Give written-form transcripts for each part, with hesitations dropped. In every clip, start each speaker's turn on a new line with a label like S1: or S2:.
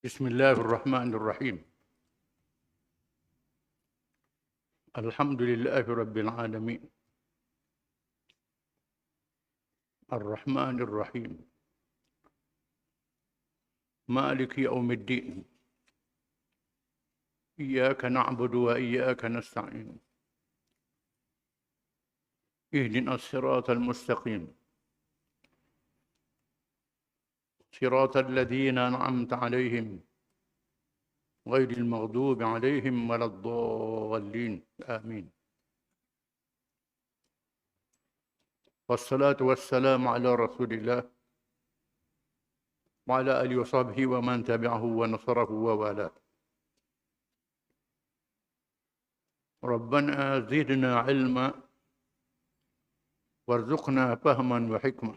S1: بسم الله الرحمن الرحيم. الحمد لله رب العالمين الرحمن الرحيم مالك يوم الدين إياك نعبد وإياك نستعين اهدنا الصراط المستقيم صراط الذين أنعمت عليهم غير المغضوب عليهم ولا الضالين آمين. والصلاة والسلام على رسول الله وعلى آله وصحبه ومن تبعه ونصره ووالاه. ربنا زدنا علما وارزقنا فهما وحكمة.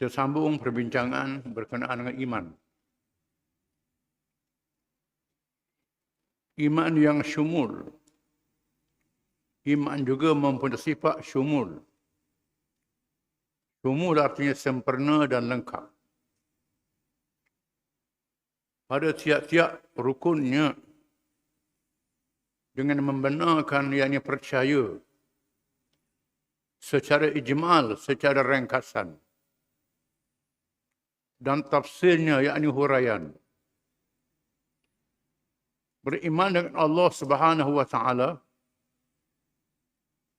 S1: Kita sambung perbincangan berkenaan dengan iman. Iman yang syumul. Iman juga mempunyai sifat syumul. Syumul artinya sempurna dan lengkap. Pada tiap-tiap rukunnya, dengan membenarkan yakni percaya secara ijmal, secara ringkasan, dan tafsirnya yakni huraian. Beriman dengan Allah Subhanahu wa taala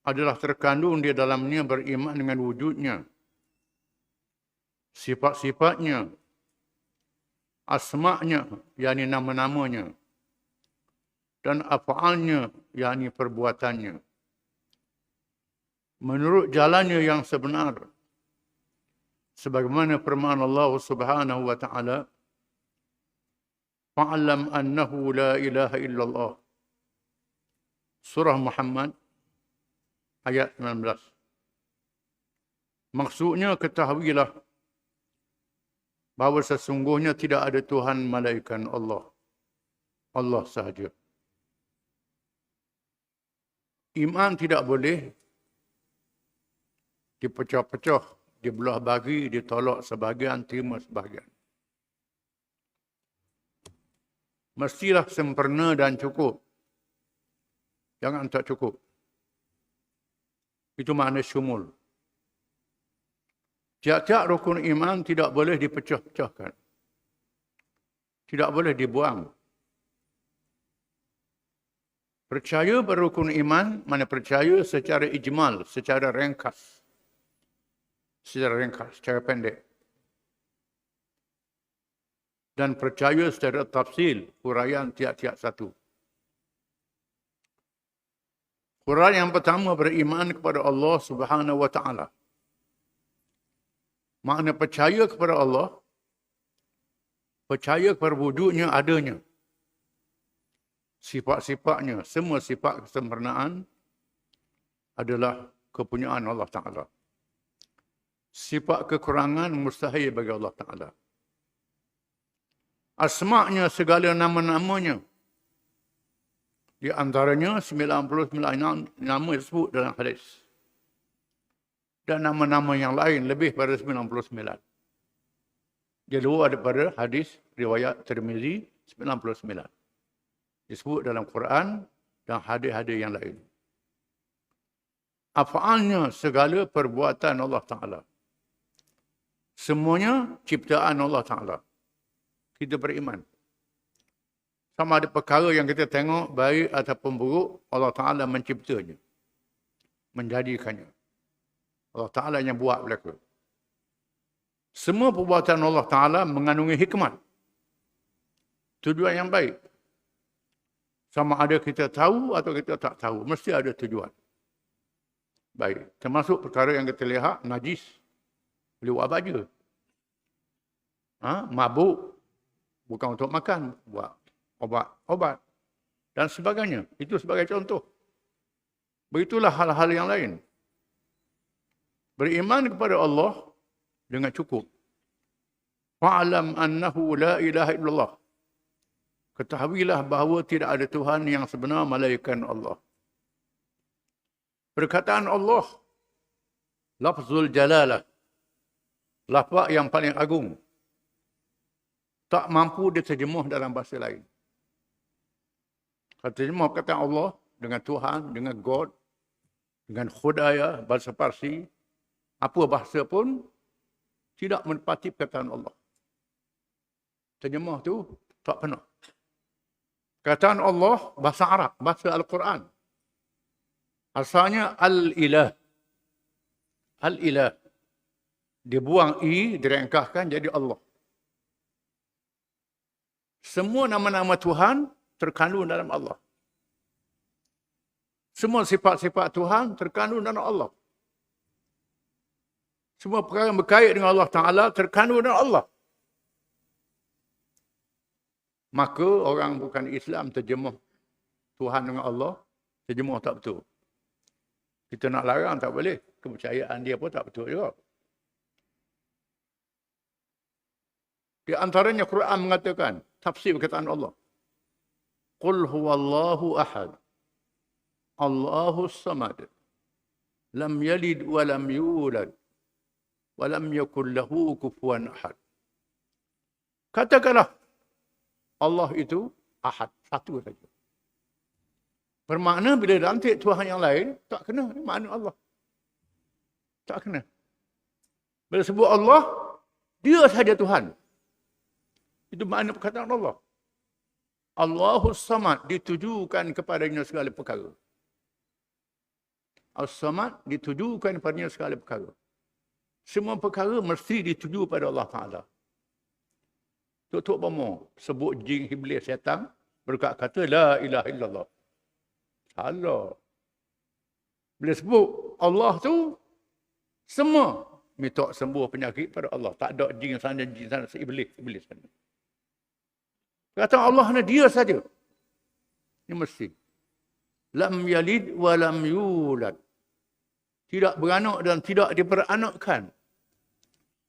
S1: adalah terkandung di dalamnya beriman dengan wujudnya, sifat-sifatnya, asma'nya yakni nama-namanya, dan af'alnya yakni perbuatannya, menurut jalannya yang sebenar. Sebagaimana firman Allah Subhanahu wa taala, "Fa'lam annahu la ilaha illallah." Surah Muhammad ayat 19. Maksudnya ketahuilah bahawa sesungguhnya tidak ada Tuhan melainkan Allah. Allah sahaja. Iman tidak boleh dipecah-pecah, dibelah bagi, ditolak sebahagian, terima sebahagian. Mestilah sempurna dan cukup. Jangan tak cukup. Itu makna syumul. Tiap-tiap rukun iman tidak boleh dipecah-pecahkan. Tidak boleh dibuang. Percaya berrukun iman, mana percaya secara ijmal, secara ringkas. Secara ringkas, secara pendek. Dan percaya secara tafsil, huraian tiap-tiap satu. Huraian yang pertama beriman kepada Allah Subhanahu wa taala. Makna percaya kepada Allah, percaya kepada wujudnya, adanya. Sifat-sifatnya, semua sifat kesempurnaan adalah kepunyaan Allah Ta'ala. Sifat kekurangan mustahil bagi Allah Ta'ala. Asma'nya, segala nama-namanya. Di antaranya 99 nama disebut dalam hadis. Dan nama-nama yang lain lebih pada 99. Dia luar daripada hadis riwayat Tirmizi 99. Disebut dalam Quran dan hadis-hadis yang lain. Af'alnya, segala perbuatan Allah Ta'ala. Semuanya ciptaan Allah Ta'ala. Kita beriman. Sama ada perkara yang kita tengok, baik ataupun buruk, Allah Ta'ala menciptanya. Menjadikannya. Allah Ta'ala yang buat mereka. Semua perbuatan Allah Ta'ala mengandungi hikmat. Tujuan yang baik. Sama ada kita tahu atau kita tak tahu. Mesti ada tujuan. Baik. Termasuk perkara yang kita lihat, najis. Boleh buat baju. Mabuk. Bukan untuk makan. Buat obat. Dan sebagainya. Itu sebagai contoh. Begitulah hal-hal yang lain. Beriman kepada Allah dengan cukup. Fa'lam annahu la ilaha illallah. Ketahuilah bahawa tidak ada Tuhan yang sebenar melainkan Allah. Perkataan Allah, lafzul jalalah, lafaz yang paling agung. Tak mampu diterjemuh dalam bahasa lain. Kalau terjemah perkataan Allah dengan Tuhan, dengan God, dengan Khudaya, bahasa Parsi, apa bahasa pun tidak menepati perkataan Allah. Terjemah tu tak penuh. Perkataan Allah bahasa Arab, bahasa Al-Quran. Asalnya Al-Ilah. Al-Ilah. Dibuang I, direngkahkan jadi Allah. Semua nama-nama Tuhan terkandung dalam Allah. Semua sifat-sifat Tuhan terkandung dalam Allah. Semua perkara yang berkait dengan Allah Ta'ala terkandung dalam Allah. Maka orang bukan Islam terjemah Tuhan dengan Allah, terjemah tak betul. Kita nak larang tak boleh. Kepercayaan dia pun tak betul juga. Di antaranya Quran mengatakan, tafsir perkataan Allah. Qul huwallahu ahad. Allahus samad. Lam yalid wa lam yulad. Wa lam yakul lahu kufuwan ahad. Katakanlah, Allah itu ahad. Satu saja. Bermakna bila lantik Tuhan yang lain, tak kena makna Allah. Tak kena. Bila sebut Allah, dia saja Tuhan. Itu makna perkataan Allah. Allahus samad, ditujukan kepadanya segala perkara. As-samad, ditujukan kepadanya segala perkara. Semua perkara mesti dituju pada Allah Ta'ala. Tok Bomo sebut jin, iblis, syaitan, berkata la ilaha illallah. Salah. Bila sebut Allah tu, semua minta sembuh penyakit pada Allah. Tak ada jin sana, iblis sana. Kata Allah ni dia saja. Ini mesti. Lam yalid wa lam yulad. Tidak beranak dan tidak diperanakkan.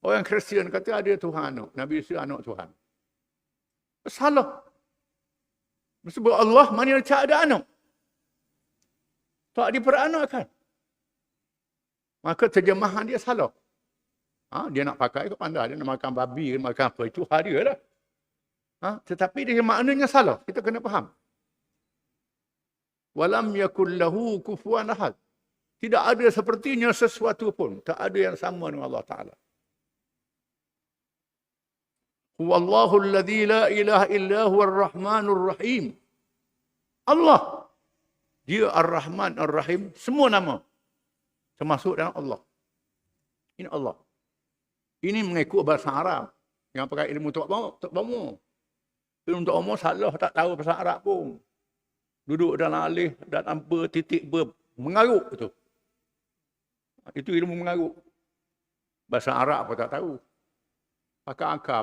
S1: Orang Kristian kata ada Tuhan anak. Nabi Isa anak Tuhan. Salah. Sebab Allah mana tak ada anak. Tak diperanakkan. Maka terjemahan dia salah. Dia nak pakai ke pandai. Dia nak makan babi, makan apa. Itu hal dia lah. Tetapi dia maknanya salah. Kita kena faham. Walam yakul lahu kufuwan ahad. Tidak ada sepertinya sesuatu pun. Tak ada yang sama dengan Allah Ta'ala. Huwallahu alladhi la ilaha illa huwa ar-Rahmanur Rahim. Allah. Dia Ar-Rahman, Ar-Rahim. Semua nama. Termasuk dalam Allah. Ini Allah. Ini mengikut bahasa Arab. Yang pakai ilmu Tok Bomo. Ilmu Tok Bomo salah, tak tahu bahasa Arab pun. Duduk dalam alih dan amba titik ber. Mengaruk itu. Itu ilmu mengaruk. Bahasa Arab pun tak tahu. Pakai akar,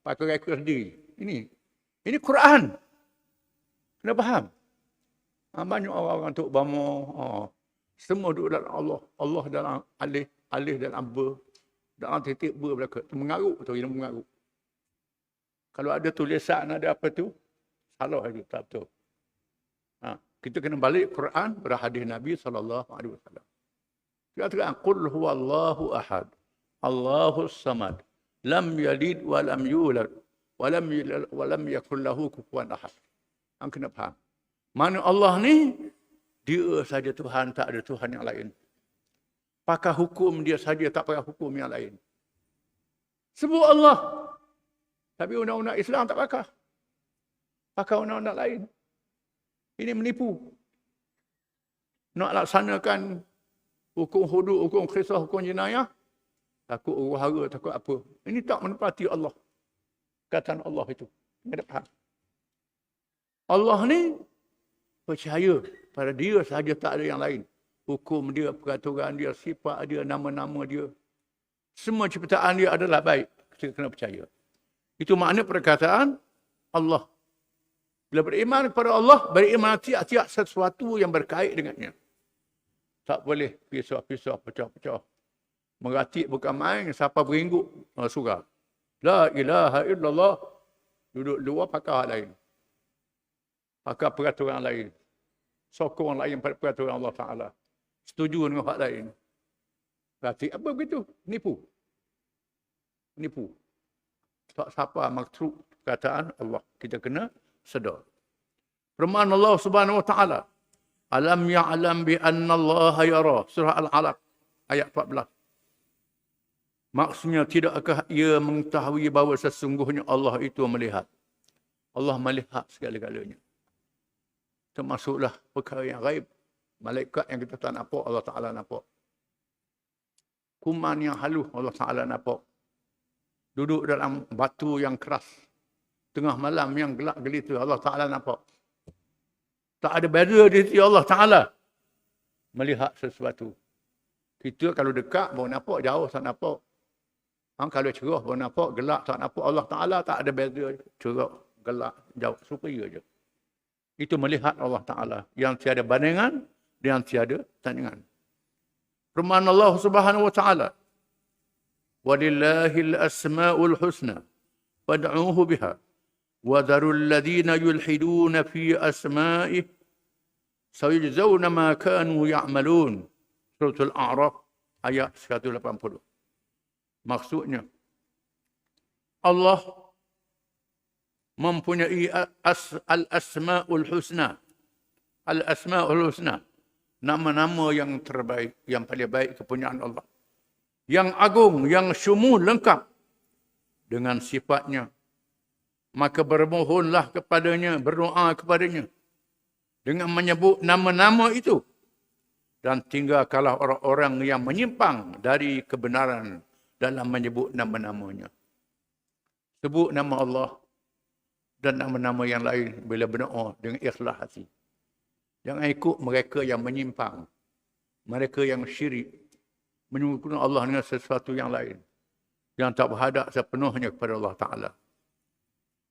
S1: pakai reka sendiri. Ini Quran. Kena faham. Banyak orang-orang Tok Bomo. Semua duduk dalam Allah. Allah dalam alih dalam amba. Dalam titik ber belakang. Mengaruk tu, ilmu mengaruk. Kalau ada tulisan, ada apa tu, salah itu, tak betul. Kita kena balik Quran pada hadis Nabi SAW. Dia katakan, Qul huwallahu ahad, Allahus samad, lam yalid wa lam yulad, wa lam yakul lahu kufuwan ahad. Yang kena faham. Mana Allah ni, dia saja Tuhan, tak ada Tuhan yang lain. Pakai hukum dia saja, tak pakai hukum yang lain. Sebut Allah. Tapi undang-undang Islam tak pakai. Pakai undang-undang lain. Ini menipu. Nak laksanakan hukum hudud, hukum kisah, hukum jenayah. Takut huru-hara, takut apa. Ini tak menepati Allah. Kataan Allah itu. Tidak faham. Allah ni percaya pada dia sahaja, tak ada yang lain. Hukum dia, peraturan dia, sifat dia, nama-nama dia. Semua ciptaan dia adalah baik. Kita kena percaya. Itu makna perkataan Allah. Bila beriman kepada Allah, beriman tiap-tiap sesuatu yang berkait dengannya. Tak boleh pisah-pisah, pecah-pecah. Meratik bukan main, siapa beringguk, surah. La ilaha illallah. Duduk luar pakai hal lain. Pakai peraturan lain. Sokong lain pada peraturan Allah Ta'ala. Setuju dengan hak lain. Ratik apa begitu? Nipu. nipu. Tak siapa maksud perkataan Allah. Kita kena sedar. Firman Allah Subhanahu wa taala, "Alam ya'lam bi anna Allah yara." Surah Al-Alaq ayat 14. Maksudnya, tidakkah ia mengetahui bahawa sesungguhnya Allah itu melihat? Allah melihat segala-galanya. Termasuklah perkara yang gaib. Malaikat yang kita tak nampak, Allah Ta'ala nampak. Kuman yang halus, Allah Ta'ala nampak. Duduk dalam batu yang keras. Tengah malam yang gelap gelita, Allah Ta'ala nampak. Tak ada beza di sisi Allah Ta'ala melihat sesuatu. Kita kalau dekat baru nampak, jauh tak nampak. Kalau cerah baru nampak, gelap tak nampak. Allah Ta'ala tak ada beza. Cerah, gelap, jauh, supaya je. Itu melihat Allah Ta'ala. Yang tiada bandingan, yang tiada tandingan. Firman Allah Subhanahu wa taala, "Walillahil asmaul husna fad'uuhu biha wa dharul ladzina yulhiduna fi asma'ihi sayujzauna ma kanu ya'malun." Surah Al-A'raf ayat 180. Maksudnya, Allah mempunyai al-asmaul husna. Al-asmaul husna. Nama-nama yang terbaik, yang paling baik kepunyaan Allah. Yang agung, yang syumul, lengkap dengan sifatnya. Maka bermohonlah kepadanya, berdoa kepadanya dengan menyebut nama-nama itu. Dan tinggalkanlah orang-orang yang menyimpang dari kebenaran dalam menyebut nama-namanya. Sebut nama Allah dan nama-nama yang lain bila berdoa dengan ikhlas hati. Jangan ikut mereka yang menyimpang. Mereka yang syirik. Menyebutkan Allah dengan sesuatu yang lain. Yang tak berhadap sepenuhnya kepada Allah Ta'ala.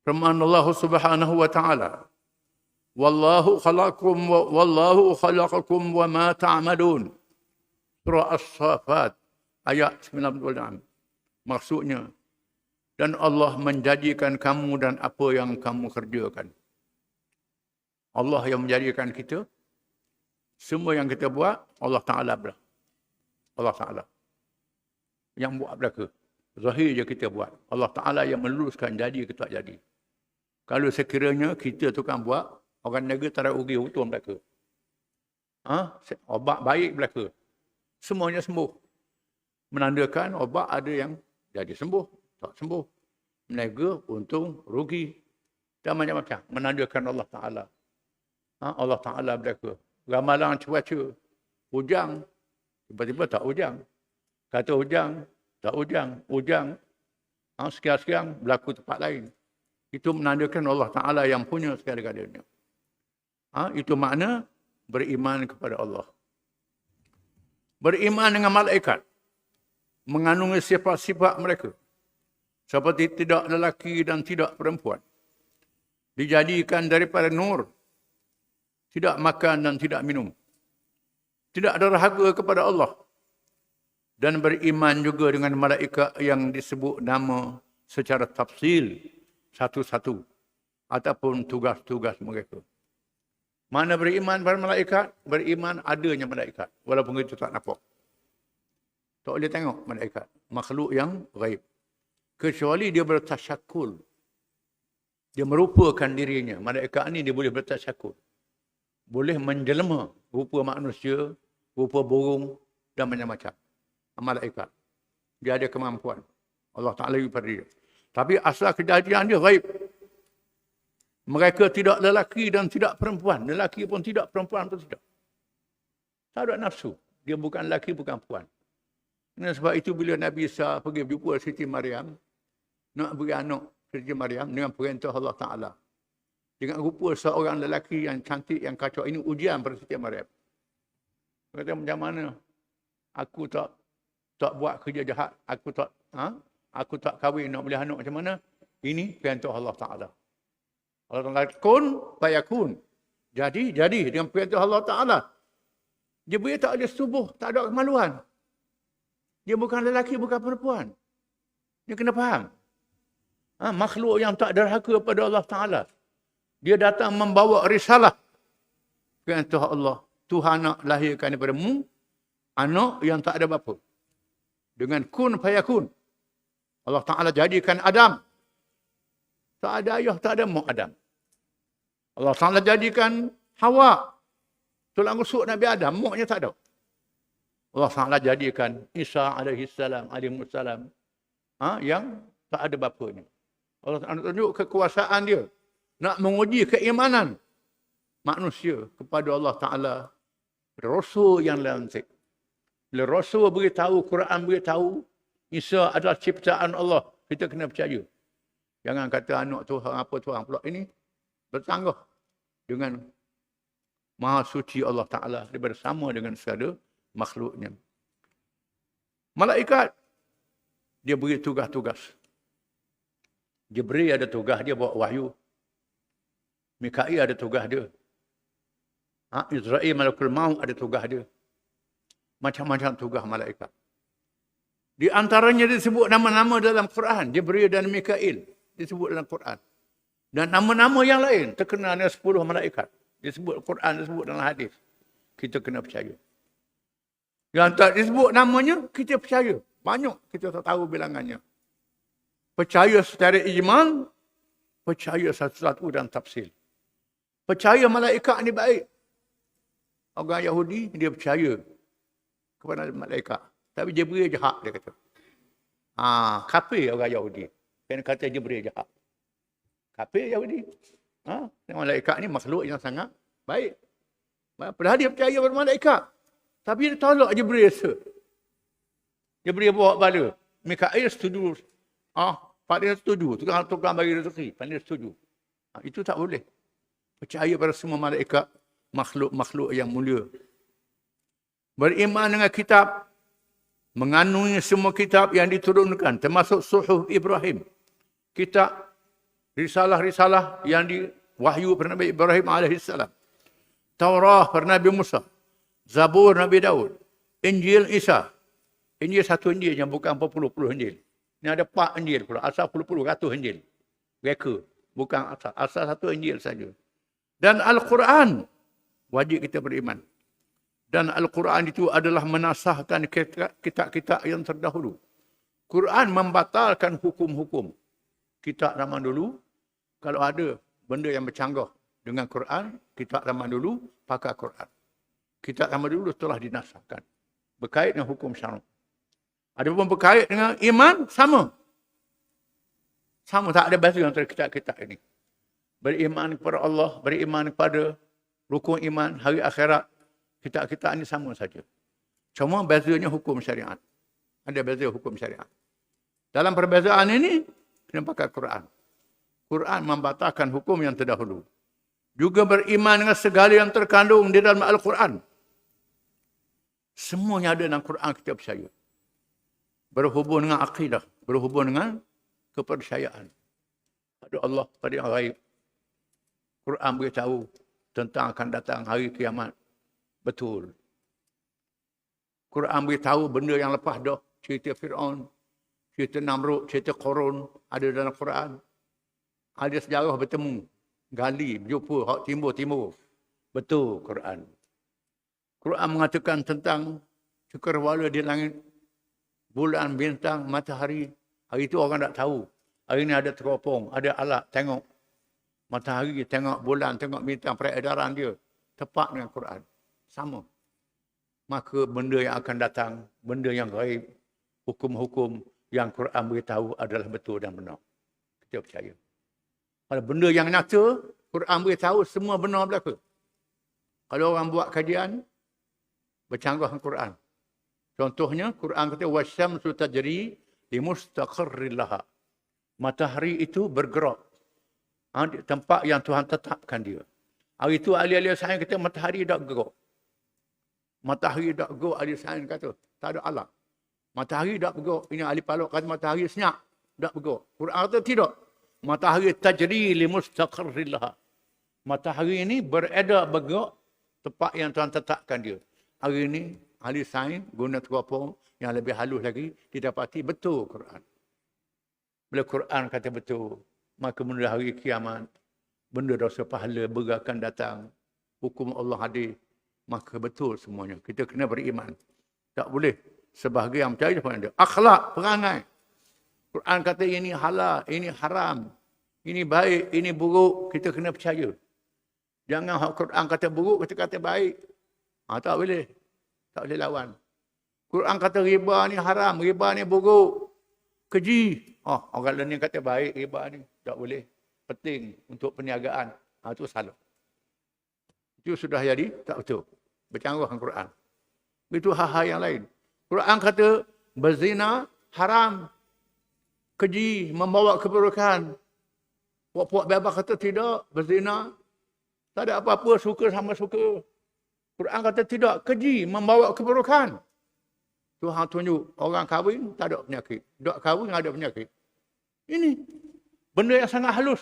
S1: Firman Allah Subhanahu wa Ta'ala, "Wallahu khalaqakum wa ma ta'malun." Surah As-Saffat ayat 96. Maksudnya, dan Allah menjadikan kamu dan apa yang kamu kerjakan. Allah yang menjadikan kita. Semua yang kita buat, Allah Ta'ala belah. Allah Ta'ala yang buat belaka. Zahir je kita buat. Allah Ta'ala yang meluruskan jadi ke tak jadi. Kalau sekiranya kita tukang buat, orang negara tak ada ugi hutum belaka. Obat baik belaka. Semuanya sembuh. Menandakan obat ada yang jadi sembuh, tak sembuh. Menega, untung, rugi. Dan macam-macam. Menandakan Allah Ta'ala. Allah Ta'ala belaka. Ramalan cuaca. Hujang. Tiba-tiba tak hujang. Kata hujang. Tak hujang. Hujang. Sekian-sekian berlaku tempat lain. Itu menandakan Allah Ta'ala yang punya segala-galanya. Itu makna beriman kepada Allah. Beriman dengan malaikat. Mengandungi sifat-sifat mereka. Seperti tidak lelaki dan tidak perempuan. Dijadikan daripada nur. Tidak makan dan tidak minum. Tidak ada rahaga kepada Allah. Dan beriman juga dengan malaikat yang disebut nama secara tafsil. Satu-satu. Ataupun tugas-tugas mereka. Mana beriman pada malaikat? Beriman adanya malaikat. Walaupun itu tak nampak. Tak boleh tengok malaikat. Makhluk yang gaib. Kecuali dia bertasyakul. Dia merupakan dirinya. Malaikat ni dia boleh bertasyakul. Boleh menjelma rupa manusia, rupa burung dan macam-macam. Malaikat. Dia ada kemampuan. Allah Ta'ala pada dia. Tapi asal kejadian dia gaib. Mereka tidak lelaki dan tidak perempuan. Lelaki pun tidak, perempuan pun tidak. Tak ada nafsu. Dia bukan lelaki, bukan perempuan. Dan sebab itu bila Nabi Isa pergi berjumpa Siti Maryam, nak beri anak Siti Maryam dengan perintah Allah Ta'ala. Dengan rupa seorang lelaki yang cantik, yang kacau. Ini ujian pada Siti Maryam. Kata macam mana? Aku tak buat kerja jahat. Aku tak kahwin nak beli anak macam mana? Ini perintah Allah Ta'ala. Allah Ta'ala kun fayakun. Jadi dengan perintah Allah Ta'ala. Dia tak ada subuh, tak ada kemaluan. Dia bukan lelaki, bukan perempuan. Dia kena faham. Makhluk yang tak derhaka pada Allah Ta'ala. Dia datang membawa risalah. Perintah Allah. Tuhan nak lahirkan daripada-mu anak yang tak ada bapa. Dengan kun fayakun. Allah Ta'ala jadikan Adam. Tak ada ayah, tak ada mak Adam. Allah Ta'ala jadikan Hawa. Tulang rusuk Nabi Adam, maknya tak ada. Allah Ta'ala jadikan Isa alaihissalam, yang tak ada bapanya. Allah Ta'ala tunjuk kekuasaan dia. Nak menguji keimanan manusia kepada Allah Ta'ala. Rasul yang lantik. Bila Rasul beritahu, Quran beritahu, Isa adalah ciptaan Allah. Kita kena percaya. Jangan kata anak Tuhan, apa Tuhan pula. Ini bertanggah dengan Maha Suci Allah Ta'ala. Dia bersama dengan segala makhluknya. Malaikat, dia beri tugas-tugas. Jibril ada tugas dia bawa wahyu. Mikail ada tugas dia. Israel Malakul Maut ada tugas dia. Macam-macam tugas malaikat. Di antaranya disebut nama-nama dalam Quran. Jibril dan Mikail disebut dalam Quran. Dan nama-nama yang lain terkenal dengan 10 malaikat. Disebut Quran, disebut dalam hadis. Kita kena percaya. Yang tak disebut namanya, kita percaya. Banyak kita tak tahu bilangannya. Percaya secara iman, percaya satu-satu dan tafsir. Percaya malaikat ni baik. Orang Yahudi, dia percaya kepada malaikat. Tapi Jibril jahat, dia kata. Kafir orang Yahudi. Kena kata Jibril jahat. Kafir Yahudi. Malaikat ni makhluk yang sangat baik. Padahal dia percaya pada malaikat. Tapi dia tolak Jibril. Jibril bawa bala. Mikail setuju. Pak dia setuju. Tukang bagi rezeki. Pak dia setuju. Itu tak boleh. Percaya pada semua malaikat. Makhluk-makhluk yang mulia. Beriman dengan kitab. Mengandungi semua kitab yang diturunkan. Termasuk Suhuf Ibrahim. Kitab. Risalah-risalah yang diwahyu pada Nabi Ibrahim AS. Taurah pada Nabi Musa. Zabur Nabi Daud. Injil Isa. Injil satu Injil yang bukan 40-40 Injil. Ini ada 4 Injil pula. Asal 40-40 ratus Injil. Reka. Bukan asal. Asal satu Injil saja. Dan Al-Quran. Wajib kita beriman. Dan Al-Quran itu adalah menasahkan kitab-kitab yang terdahulu. Quran membatalkan hukum-hukum. Kitab zaman dulu, kalau ada benda yang bercanggah dengan Quran, kitab zaman dulu, pakai Quran. Kitab zaman dulu telah dinasahkan. Berkait dengan hukum syarak. Ada pun berkait dengan iman, sama. Sama, tak ada beza antara kitab-kitab ini. Beriman kepada Allah, beriman kepada rukun iman, hari akhirat. Kitab-kitab ini sama saja. Cuma bezanya hukum syariat. Ada beza hukum syariat. Dalam perbezaan ini, kena pakai Quran. Quran membatalkan hukum yang terdahulu. Juga beriman dengan segala yang terkandung di dalam Al-Quran. Semuanya ada dalam Quran, kita percaya. Berhubung dengan akidah. Berhubung dengan kepercayaan. Pada Allah, pada yang gaib. Quran beritahu tentang akan datang hari kiamat. Betul. Quran beritahu benda yang lepas dah. Cerita Fir'aun, cerita Namrud, cerita Qarun ada dalam Quran. Ada sejarah bertemu. Gali, berjumpa, hak timur-timur. Betul Quran. Quran mengatakan tentang cakrawala di langit, bulan, bintang, matahari. Hari itu orang tak tahu. Hari ini ada teropong, ada alat tengok matahari, tengok bulan, tengok bintang, peredaran dia. Tepat dengan Quran. Sama. Maka benda yang akan datang, benda yang gaib, hukum-hukum yang Quran beritahu adalah betul dan benar. Kita percaya. Kalau benda yang nyata, Quran beritahu semua benar belaka. Kalau orang buat kajian, bercanggah dengan Quran. Contohnya, Quran kata, wasyamsu tajri limustaqarril laha. Matahari itu bergerak. Di tempat yang Tuhan tetapkan dia. Hari itu ahli-ahli sains kata matahari tak gerak. Matahari tak gerak, ahli sains kata. Tak ada alam. Matahari tak bergerak. Ini ahli palak kata matahari senyap. Tak bergerak. Quran kata tidak. Matahari tajri li mustaqarril laha. Matahari ini beredar bergerak tempat yang Tuhan tetapkan dia. Hari ini ahli sains guna teropong yang lebih halus lagi didapati betul Quran. Bila Quran kata betul, maka benda hari kiamat, benda dosa pahala akan datang, hukum Allah hadir, maka betul semuanya. Kita kena beriman. Tak boleh sebahagian percaya pada dia. Akhlak, perangai. Quran kata ini halal, ini haram, ini baik, ini buruk, kita kena percaya. Jangan Quran kata buruk, kita kata baik. Tak boleh. Tak boleh lawan. Quran kata riba ni haram, riba ni buruk, keji. Orang lain kata baik riba ni. Tak boleh. Penting untuk perniagaan. Itu salah. Itu sudah jadi, tak betul. Bercanggah dengan Quran. Itu hal-hal yang lain. Quran kata berzina haram. Keji, membawa keburukan. Puak-puak bebas kata tidak, berzina. Tak ada apa-apa, suka sama suka. Quran kata tidak, keji, membawa keburukan. Tuhan tunjuk, orang kahwin tak ada penyakit. Tak kahwin ada penyakit. Ini benda yang sangat halus.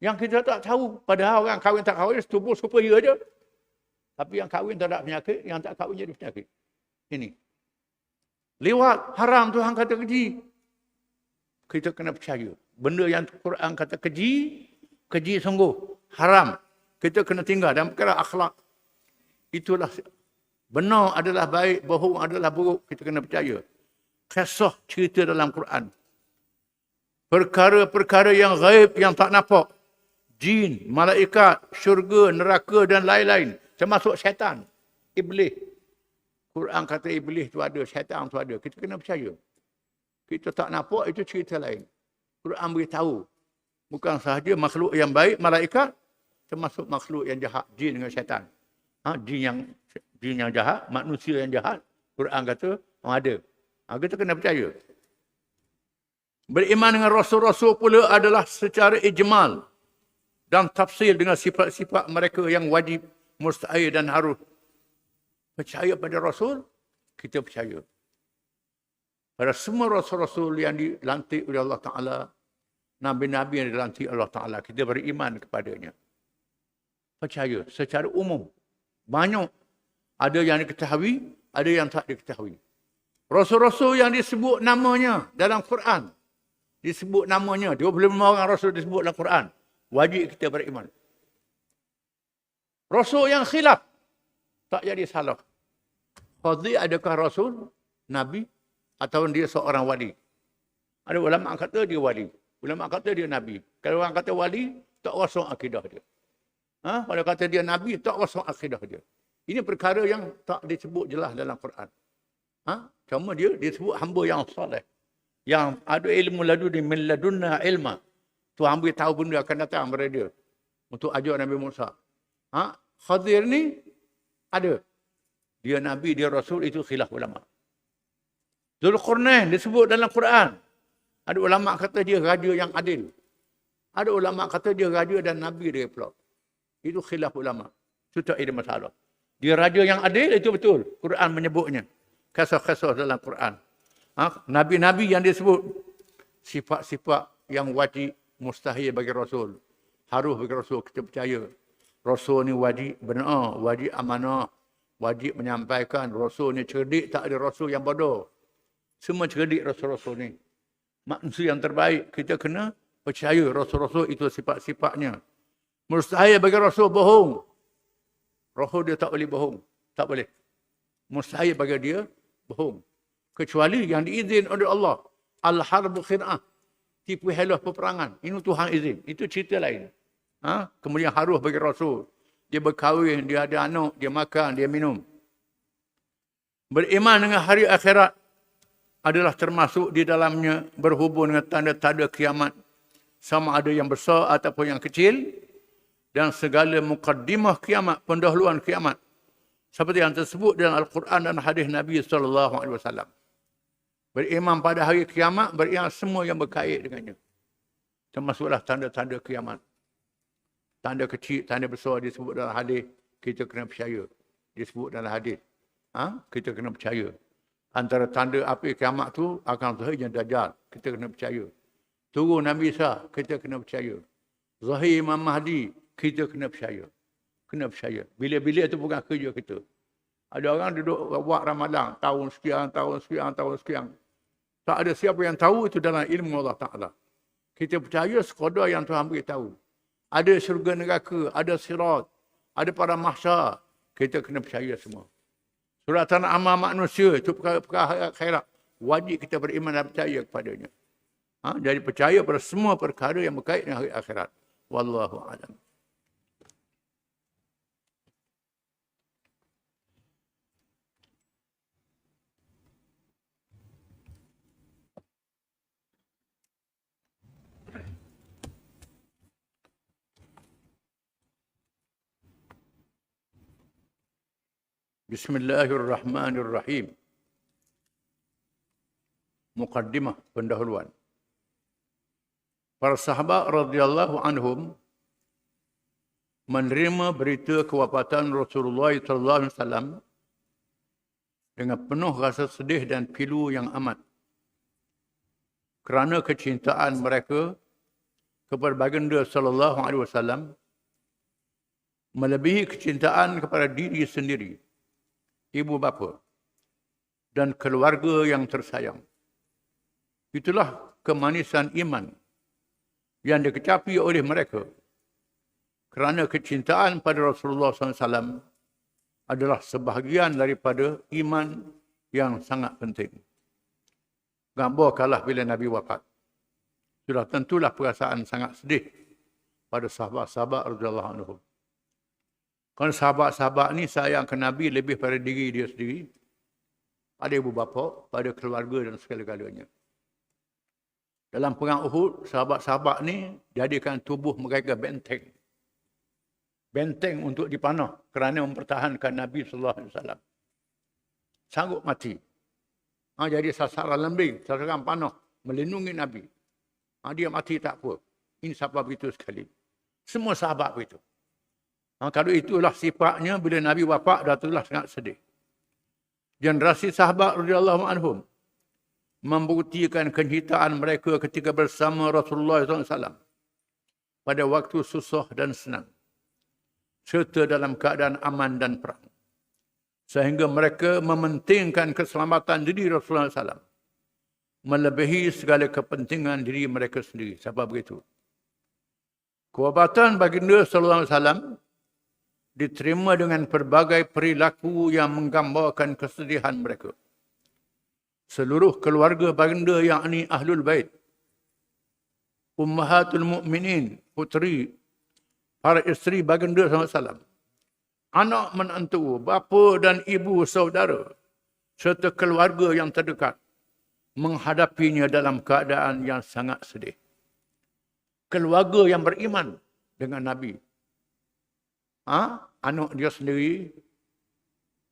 S1: Yang kita tak tahu. Padahal orang kahwin tak kahwin, tubuh supaya je. Tapi yang kahwin tak ada penyakit, yang tak kahwin jadi penyakit. Ini. Lewat, haram Tuhan kata keji. Kita kena percaya. Benda yang Quran kata keji, keji sungguh. Haram. Kita kena tinggal dalam perkara akhlak. Itulah benar adalah baik, bohong adalah buruk. Kita kena percaya. Kisah cerita dalam Quran. Perkara-perkara yang gaib, yang tak nampak. Jin, malaikat, syurga, neraka dan lain-lain. Termasuk syaitan, iblis. Quran kata iblis tu ada, syaitan tu ada. Kita kena percaya. Kita tak nampak, itu cerita lain. Quran beritahu. Bukan sahaja makhluk yang baik, malaikat, termasuk makhluk yang jahat, jin dengan syaitan. Jin yang jahat, manusia yang jahat, Quran kata ada. Kita kena percaya. Beriman dengan rasul-rasul pula adalah secara ijmal dan tafsir dengan sifat-sifat mereka yang wajib, mustahil dan harus. Percaya pada rasul, kita percaya. Pada semua rasul-rasul yang dilantik oleh Allah Ta'ala, nabi-nabi yang dilantik Allah Ta'ala, kita beriman kepadanya. Percaya secara umum. Banyak. Ada yang diketahui, ada yang tak diketahui. Rasul-rasul yang disebut namanya dalam Quran. Disebut namanya. 25 orang rasul disebut dalam Quran. Wajib kita beriman. Rasul yang khilaf. Tak jadi salah. Khadir adakah rasul? Nabi? Atau dia seorang wali? Ada ulama kata dia wali. Ulama kata dia nabi. Kalau orang kata wali, tak rosong akidah dia. Kalau kata dia nabi, tak rosong akidah dia. Ini perkara yang tak disebut jelas dalam Quran. Cuma dia disebut hamba yang soleh. Yang ada ilmu laduni min ladunna ilma. Tu hamba tahu benda akan datang kepada dia. Untuk ajar Nabi Musa. Khadir ni ada. Dia nabi, dia rasul, itu khilaf ulama. Zulkarnain disebut dalam Quran. Ada ulama kata dia raja yang adil. Ada ulama kata dia raja dan nabi dia pula. Itu khilaf ulama. Itu tak ada masalah. Dia raja yang adil, itu betul. Quran menyebutnya. Kisah-kisah dalam Quran. Nabi-nabi yang disebut. Sifat-sifat yang wajib, mustahil bagi Rasul. Harus bagi Rasul, kita percaya. Rasul ni wajib benar, wajib amanah. Wajib menyampaikan. Rasul ni cerdik, tak ada Rasul yang bodoh. Semua cerdik Rasul-Rasul ni. Manusia yang terbaik, kita kena percaya Rasul-Rasul itu sifat-sifatnya. Mustahil bagi Rasul bohong. Rasul dia tak boleh bohong. Tak boleh. Mustahil bagi dia bohong. Kecuali yang diizin oleh Allah. Al-harbu khir'ah. Tipu helah peperangan. Ini Tuhan izin. Itu cerita lain. Kemudian harus bagi Rasul. Dia berkahwin, dia ada anak, dia makan, dia minum. Beriman dengan hari akhirat adalah termasuk di dalamnya berhubung dengan tanda-tanda kiamat. Sama ada yang besar ataupun yang kecil. Dan segala mukaddimah kiamat, pendahuluan kiamat. Seperti yang tersebut dalam Al-Quran dan hadis Nabi SAW. Beriman pada hari kiamat, beriman semua yang berkait dengannya. Termasuklah tanda-tanda kiamat. Tanda kecil, tanda besar disebut dalam hadis, kita kena percaya. Disebut dalam hadis. Kita kena percaya. Antara tanda api kiamat tu akan zahirnya Dajjal. Kita kena percaya. Turun Nabi Isa, kita kena percaya. Zahir Imam Mahdi, kita kena percaya. Kena percaya. Bila-bila itu bukan kerja kita. Ada orang duduk buat ramalan. Tahun sekian, tahun sekian, tahun sekian. Tak ada siapa yang tahu itu dalam ilmu Allah Ta'ala. Kita percaya sekadar yang Tuhan beritahu. Ada syurga neraka, ada sirat, ada para mahsyar. Kita kena percaya semua. Suratan amal manusia, itu perkara akhirat. Wajib kita beriman dan percaya kepadanya. Jadi percaya pada semua perkara yang berkait dengan hari akhirat. Wallahu a'lam. Bismillahirrahmanirrahim. Muqaddimah, pendahuluan. Para sahabat radhiyallahu anhum menerima berita kewafatan Rasulullah sallallahu alaihi wasallam dengan penuh rasa sedih dan pilu yang amat. Kerana kecintaan mereka kepada baginda sallallahu alaihi wasallam melebihi kecintaan kepada diri sendiri, ibu bapa dan keluarga yang tersayang. Itulah kemanisan iman yang dikecapi oleh mereka. Kerana kecintaan pada Rasulullah SAW adalah sebahagian daripada iman yang sangat penting. Gambar kalah bila Nabi wafat. Sudah tentulah perasaan sangat sedih pada sahabat-sahabat radhiyallahu anhum. Kerana sahabat-sahabat ni sayang ke Nabi lebih pada diri dia sendiri, pada ibu bapa, pada keluarga dan segala-galanya. Dalam perang Uhud, sahabat-sahabat ni jadikan tubuh mereka benteng. Benteng untuk dipanah kerana mempertahankan Nabi sallallahu alaihi wasallam. Sanggup mati. Jadi sasaran lembing, sasaran panah melindungi Nabi. Dia mati tak apa. Ini sahabat begitu sekali. Semua sahabat begitu. Kalau itulah sifatnya bila Nabi wafat, datulah sangat sedih. Generasi sahabat radhiyallahu anhum membuktikan kecintaan mereka ketika bersama Rasulullah SAW pada waktu susah dan senang, serta dalam keadaan aman dan perang. Sehingga mereka mementingkan keselamatan diri Rasulullah SAW melebihi segala kepentingan diri mereka sendiri. Sebab begitu, kewafatan baginda sallallahu alaihi wasallam diterima dengan pelbagai perilaku yang menggambarkan kesedihan mereka. Seluruh keluarga baginda yakni Ahlul Bait, Ummahatul Mukminin, puteri, para isteri baginda SAW, anak menantu, bapa dan ibu saudara, serta keluarga yang terdekat, menghadapinya dalam keadaan yang sangat sedih. Keluarga yang beriman dengan Nabi, anak dia sendiri,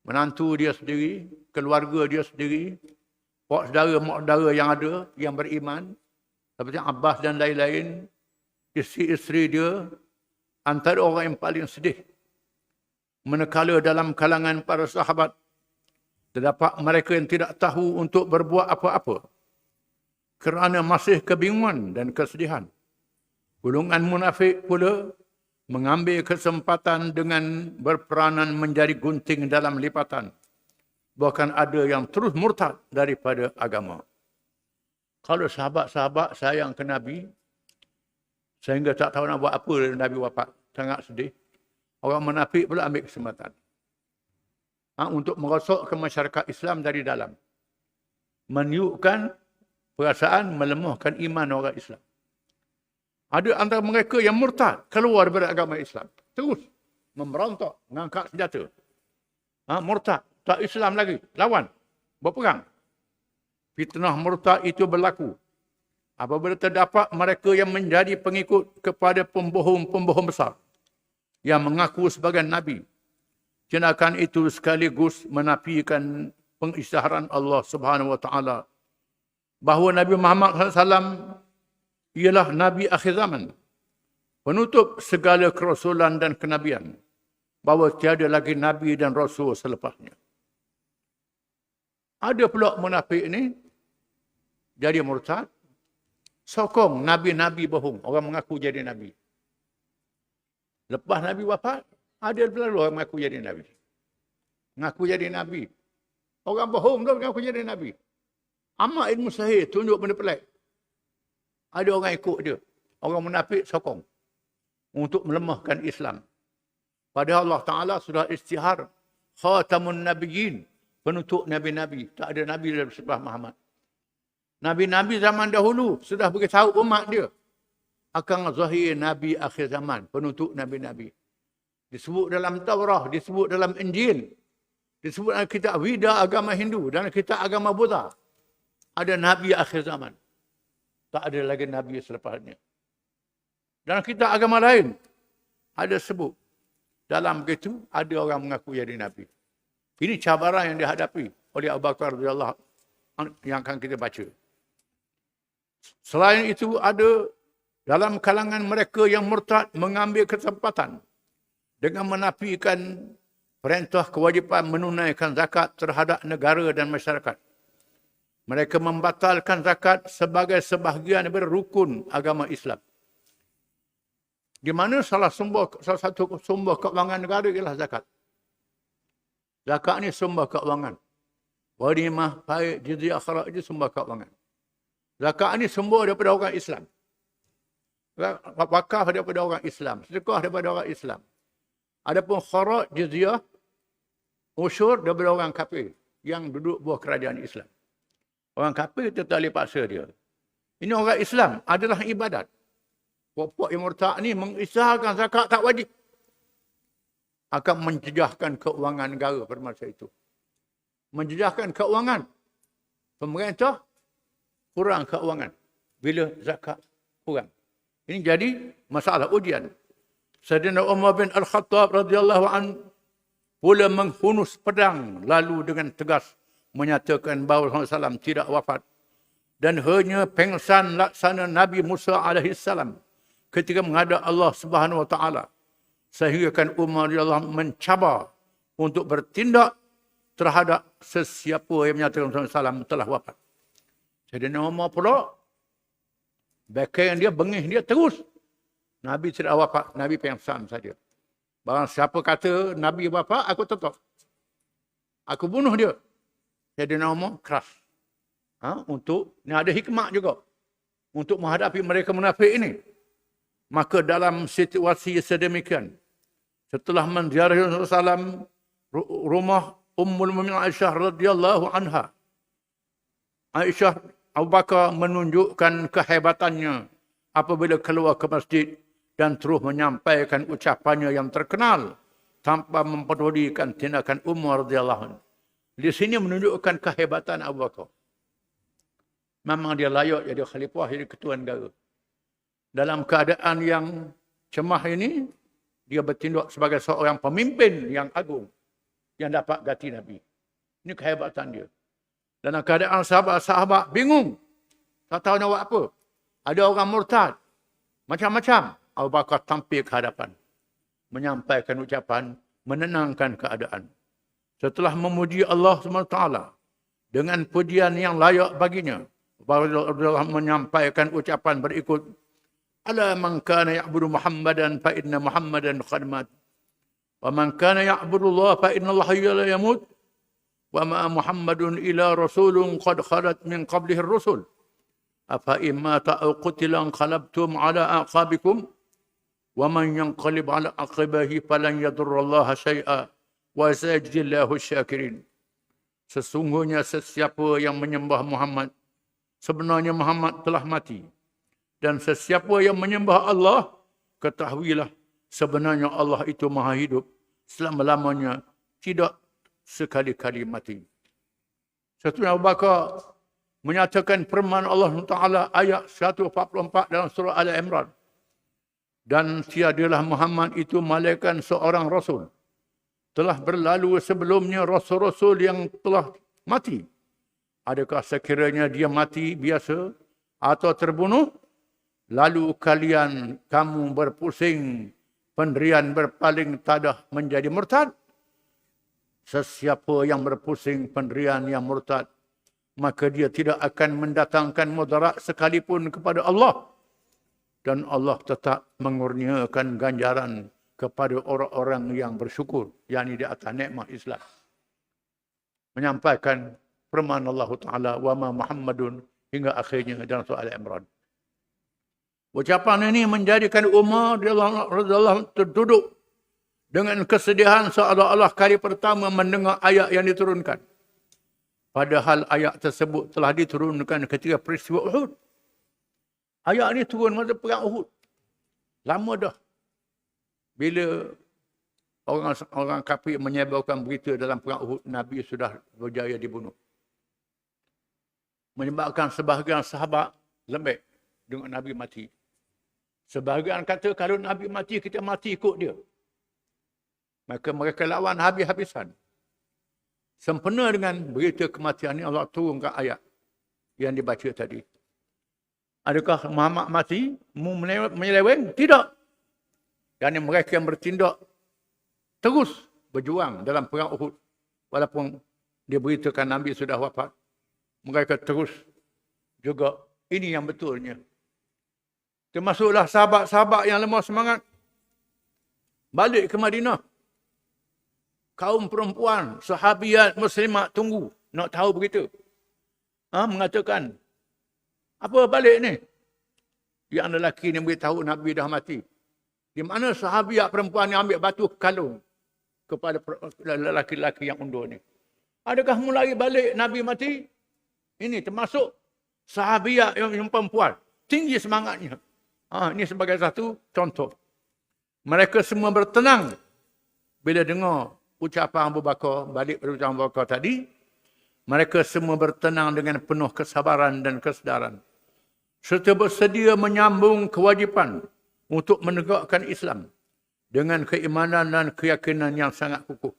S1: menantu dia sendiri, keluarga dia sendiri, pak saudara, mak saudara yang ada, yang beriman, seperti Abbas dan lain-lain, isteri-isteri dia, antara orang yang paling sedih. Manakala dalam kalangan para sahabat, terdapat mereka yang tidak tahu untuk berbuat apa-apa kerana masih kebingungan dan kesedihan. Golongan munafik pula mengambil kesempatan dengan berperanan menjadi gunting dalam lipatan. Bahkan ada yang terus murtad daripada agama. Kalau sahabat-sahabat sayang ke Nabi, sehingga tak tahu nak buat apa Nabi wafat, sangat sedih, orang munafik pula ambil kesempatan untuk merosakkan masyarakat Islam dari dalam. Meniupkan perasaan melemahkan iman orang Islam. Ada antara mereka yang murtad, keluar daripada agama Islam. Terus memberontak, mengangkat senjata. Murtad, tak Islam lagi, lawan, berperang. Fitnah murtad itu berlaku apabila terdapat mereka yang menjadi pengikut kepada pembohong-pembohong besar yang mengaku sebagai Nabi. Tindakan itu sekaligus menafikan pengisytiharan Allah Subhanahu Wa Taala bahawa Nabi Muhammad SAW ialah Nabi akhir zaman, penutup segala kerasulan dan kenabian, bahawa tiada lagi Nabi dan Rasul selepasnya. Ada pula munafik ini jadi murtad, sokong Nabi-Nabi bohong, orang mengaku jadi Nabi. Lepas Nabi wafat, ada berlalu orang mengaku jadi Nabi. Mengaku jadi Nabi. Orang bohong tu mengaku jadi Nabi. Amat ilmu sahih, tunjuk benda pelik. Ada orang ikut dia. Orang munafik sokong untuk melemahkan Islam. Padahal Allah Ta'ala sudah istihar khatamun nabiyyin, penutup Nabi-Nabi. Tak ada Nabi dalam sebelah Muhammad. Nabi-nabi zaman dahulu sudah beritahu umat dia akan zahir Nabi akhir zaman, penutup Nabi-Nabi. Disebut dalam Taurah, disebut dalam Injil, disebut dalam kitab Wida agama Hindu dan kitab agama Buddha. Ada Nabi akhir zaman. Tak ada lagi Nabi selepasnya. Dalam kitab agama lain, ada sebut. Dalam begitu, ada orang mengaku jadi Nabi. Ini cabaran yang dihadapi oleh Abu Bakar radhiyallahu anhu yang akan kita baca. Selain itu, ada dalam kalangan mereka yang murtad mengambil kesempatan dengan menafikan perintah kewajipan menunaikan zakat terhadap negara dan masyarakat. Mereka membatalkan zakat sebagai sebahagian daripada rukun agama Islam. Di mana salah satu sumber keuangan negara ialah zakat. Zakat ni sumber keuangan. Ghanimah, paid, jizyah, kharaj itu sumber keuangan. Zakat ni sumber daripada orang Islam. Wakaf daripada orang Islam. Sedekah daripada orang Islam. Adapun kharaj, jizyah, usyur daripada orang kafir yang duduk bawah kerajaan Islam. Orang kafir kita tak boleh paksa dia. Ini orang Islam adalah ibadat. Pokok yang murtad ni mengisahkan zakat tak wajib. Akan menjejahkan keuangan negara pada masa itu. Menjejahkan keuangan. Pemerintah kurang keuangan. Bila zakat kurang. Ini jadi masalah ujian. Sayyidina Umar bin Al-Khattab radhiyallahu anhu pula menghunus pedang lalu dengan tegas menyatakan bahawa Rasulullah SAW tidak wafat dan hanya pengsan laksana Nabi Musa alaihissalam ketika menghadap Allah Subhanahu wa taala, sehingga kan Umar radhiyallahu anhu mencabar untuk bertindak terhadap sesiapa yang menyatakan Rasulullah SAW telah wafat. Sayyidina Umar pula bakaian dia, bengih dia terus. Nabi tidak wafat, Nabi pengsan saja. Barang siapa kata Nabi wafat, aku tetap. Aku bunuh dia. Sayyidina Umar keras. Untuk, ni ada hikmah juga. Untuk menghadapi mereka munafik ini. Maka dalam situasi sedemikian, setelah menziarahi Rasulullah SAW, rumah Ummul Mukminin Aisyah radhiyallahu anha, Aisyah Abu Bakar menunjukkan kehebatannya apabila keluar ke masjid dan terus menyampaikan ucapannya yang terkenal tanpa mempedulikan tindakan Umar radhiyallahu anhu. Di sini menunjukkan kehebatan Abu Bakar. Memang dia layak jadi khalifah, jadi ketua negara. Dalam keadaan yang cemah ini, dia bertindak sebagai seorang pemimpin yang agung yang dapat ganti Nabi. Ini kehebatan dia. Dalam keadaan sahabat-sahabat bingung. Tak tahu nak buat apa. Ada orang murtad. Macam-macam. Abu Bakar tampil ke hadapan. Menyampaikan ucapan, menenangkan keadaan. Setelah memuji Allah SWT dengan pujian yang layak baginya, Rasulullah menyampaikan ucapan berikut. Ala man kana ya'budu Muhammadan fa inna Muhammadan qad mat. Wa man kana ya'budu Allah fa inna Allah la yamut. Wa ma Muhammadun ila rasulun qad khalat min qablihi ar-rusul. Afa imma ta'qutilan qalabtum ala aqabikum. Wa man yanqalib ala aqibahi falan yadurra Allah syai'a wa sayajzillahu syakirin. Sesungguhnya sesiapa yang menyembah Muhammad, sebenarnya Muhammad telah mati. Dan sesiapa yang menyembah Allah, ketahuilah sebenarnya Allah itu maha hidup selama-lamanya, tidak sekali-kali mati. Sesungguhnya Abu Bakar menyatakan firman Allah Taala ayat 144 dalam surah Al-Imran. Dan tiadalah Muhammad itu malaikat seorang rasul. Telah berlalu sebelumnya rasul-rasul yang telah mati. Adakah sekiranya dia mati biasa atau terbunuh? Lalu kamu berpusing, pendirian berpaling tadah menjadi murtad? Sesiapa yang berpusing pendirian yang murtad, maka dia tidak akan mendatangkan mudarat sekalipun kepada Allah. Dan Allah tetap mengurniakan ganjaran kepada orang-orang yang bersyukur, yakni di atas nikmat Islam. Menyampaikan firman Allah Ta'ala, wa ma Muhammadun, hingga akhirnya dalam surah Al-Imran. Ucapan ini menjadikan Umar radhiyallahu terduduk dengan kesedihan seolah-olah kali pertama mendengar ayat yang diturunkan. Padahal ayat tersebut telah diturunkan ketika peristiwa Uhud. Ayat ni turun masa perang Uhud. Lama dah. Bila orang kafir menyebarkan berita dalam perang Uhud, Nabi sudah berjaya dibunuh. Menyebabkan sebahagian sahabat lembek dengan Nabi mati. Sebahagian kata kalau Nabi mati, kita mati ikut dia. Maka mereka lawan habis-habisan. Sempena dengan berita kematian ini, Allah turunkan ayat yang dibaca tadi. Adakah Muhammad mati? Menyeleweng? Tidak. Dan mereka yang bertindak terus berjuang dalam perang Uhud. Walaupun diberitakan Nabi sudah wafat. Mereka terus juga. Ini yang betulnya. Termasuklah sahabat-sahabat yang lemah semangat. Balik ke Madinah. Kaum perempuan, sahabiat, muslimat tunggu. Nak tahu begitu. Mengatakan, apa balik ni? Yang lelaki ni beritahu Nabi dah mati. Di mana sahabiat perempuan yang ambil batu kalung kepada lelaki-lelaki yang undur ni. Adakah mulai balik Nabi mati? Ini termasuk sahabiat yang perempuan. Tinggi semangatnya. Ini sebagai satu contoh. Mereka semua bertenang bila dengar ucapan Abu Bakar, balik pada ucapan Abu Bakar tadi, mereka semua bertenang dengan penuh kesabaran dan kesedaran. Serta bersedia menyambung kewajipan untuk menegakkan Islam dengan keimanan dan keyakinan yang sangat kukuh.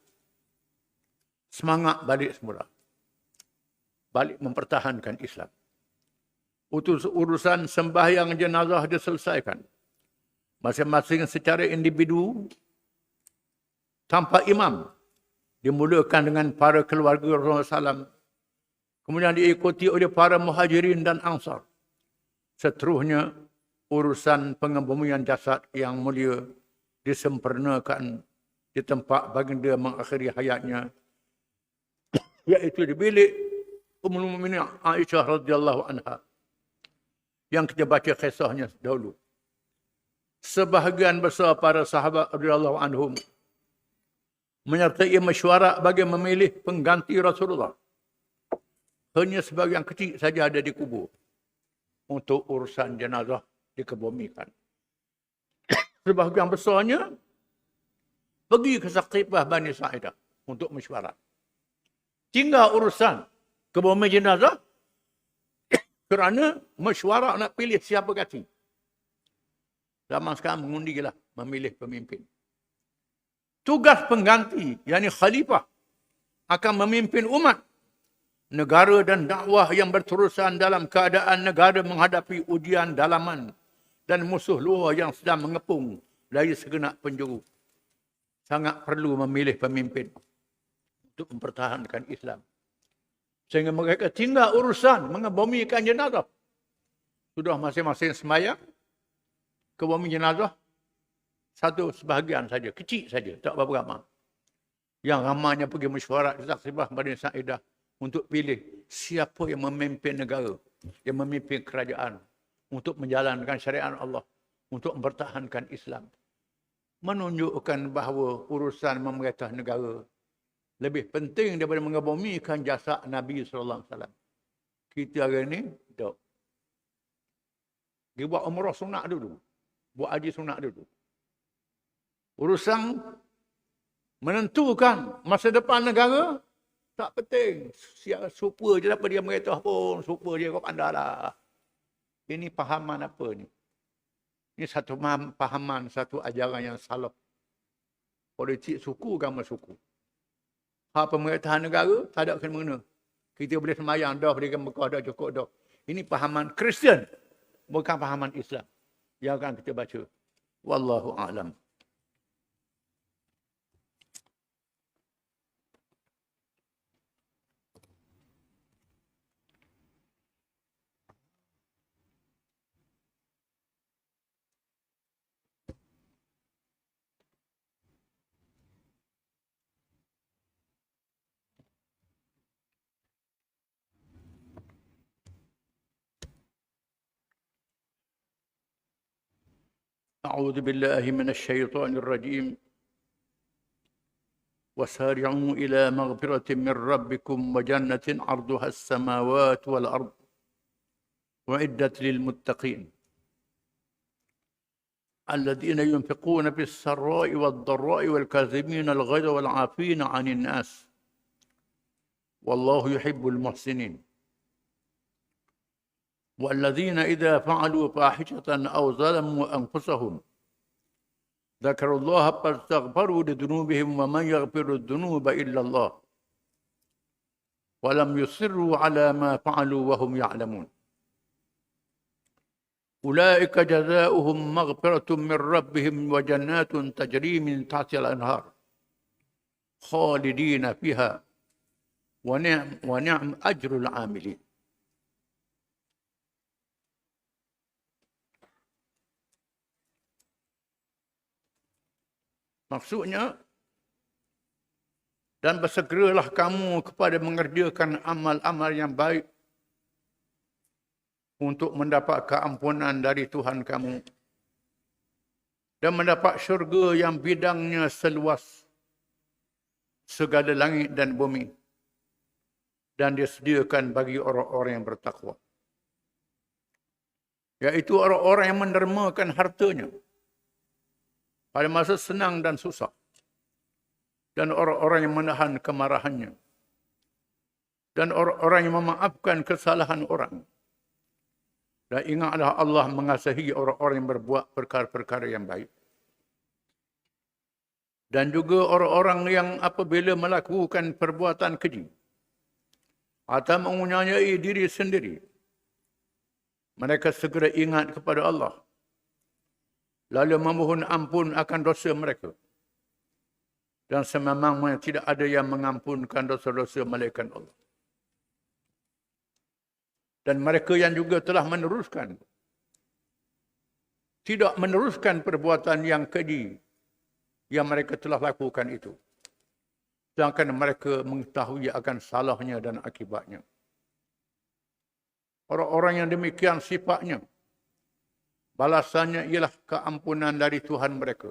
S1: Semangat balik semula. Balik mempertahankan Islam. Urusan sembahyang jenazah diselesaikan. Masing-masing secara individu tanpa imam. Dimulakan dengan para keluarga Rasulullah SAW. Kemudian diikuti oleh para muhajirin dan ansar. Seterusnya, urusan pengebumian jasad yang mulia disempurnakan di tempat baginda mengakhiri hayatnya, iaitu di bilik Ummul Mukminin Aisyah radhiyallahu anha. Yang kita baca kisahnya dahulu. Sebahagian besar para sahabat radhiyallahu anhum menyertai mesyuarat bagi memilih pengganti Rasulullah. Hanya sebahagian kecil saja ada di kubur untuk urusan jenazah dikebumikan. Sebahagian besarnya pergi ke Saqifah Bani Sa'idah untuk mesyuarat. Tinggal urusan kebumi jenazah kerana mesyuarat nak pilih siapa ganti. Zaman sekarang mengundilah memilih pemimpin. Tugas pengganti, yakni khalifah, akan memimpin umat, negara dan dakwah yang berterusan dalam keadaan negara menghadapi ujian dalaman dan musuh luar yang sedang mengepung dari segenap penjuru. Sangat perlu memilih pemimpin untuk mempertahankan Islam. Sehingga mereka tinggal urusan mengebumikan jenazah. Sudah masing-masing semayang, kebumi jenazah, satu sebahagian saja, kecil saja, tak berapa ramai. Yang ramainya pergi mesyuarat di Saqifah Bani Sa'idah untuk pilih siapa yang memimpin negara, yang memimpin kerajaan untuk menjalankan syariat Allah, untuk mempertahankan Islam. Menunjukkan bahawa urusan memerintah negara lebih penting daripada mengebumikan jasad Nabi SAW. Kita hari ini, tak. Dia buat umrah sunat dulu. Buat haji sunat dulu. Urusan menentukan masa depan negara, tak penting. Super je apa dia merintah pun. Super je kau pandai lah. Ini pahaman apa ni? Ini satu pahaman, satu ajaran yang salah. Politik suku, agama suku. Hak pemerintahan negara, tak ada kena-mengena. Kita boleh semayang dah, berikan Mekah dah, cukup dah. Ini pahaman Kristian, bukan pahaman Islam. Yang akan kita baca. Wallahu a'lam. أعوذ بالله من الشيطان الرجيم وسارعوا إلى مغفرة من ربكم وجنة عرضها السماوات والأرض وعدت للمتقين الذين ينفقون في السراء والضراء والكاظمين الغيظ والعافين عن الناس والله يحب المحسنين والذين إذا فعلوا فاحشة أو ظلموا أنفسهم ذكروا الله فاستغفروا لذنوبهم ومن يغفر الذنوب إلا الله ولم يصروا على ما فعلوا وهم يعلمون أولئك جزاؤهم مغفرة من ربهم وجنات تجري من تحتها الأنهار خالدين فيها ونعم أجر العاملين. Maksudnya, dan bersegeralah kamu kepada mengerjakan amal-amal yang baik untuk mendapat keampunan dari Tuhan kamu dan mendapat syurga yang bidangnya seluas segala langit dan bumi dan disediakan bagi orang-orang yang bertakwa, iaitu orang-orang yang mendermakan hartanya pada masa senang dan susah, dan orang-orang yang menahan kemarahannya, dan orang-orang yang memaafkan kesalahan orang. Dan ingatlah Allah mengasihi orang-orang yang berbuat perkara-perkara yang baik. Dan juga orang-orang yang apabila melakukan perbuatan keji atau menganiayai diri sendiri, mereka segera ingat kepada Allah, lalu memohon ampun akan dosa mereka. Dan sememangnya tidak ada yang mengampunkan dosa-dosa malaikat Allah. Dan mereka yang juga telah meneruskan, tidak meneruskan perbuatan yang keji yang mereka telah lakukan itu, sedangkan mereka mengetahui akan salahnya dan akibatnya. Orang-orang yang demikian sifatnya, balasannya ialah keampunan dari Tuhan mereka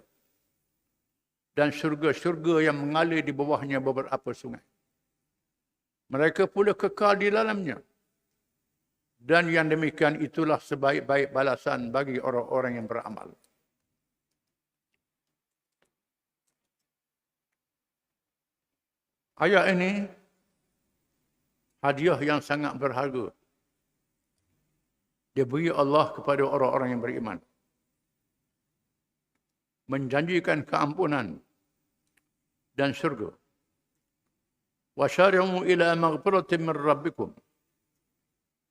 S1: dan syurga-syurga yang mengalir di bawahnya beberapa sungai. Mereka pula kekal di dalamnya. Dan yang demikian itulah sebaik-baik balasan bagi orang-orang yang beramal. Ayat ini hadiah yang sangat berharga diberi Allah kepada orang-orang yang beriman. Menjanjikan keampunan dan syurga. Wasyari'u ila maghfiratin min rabbikum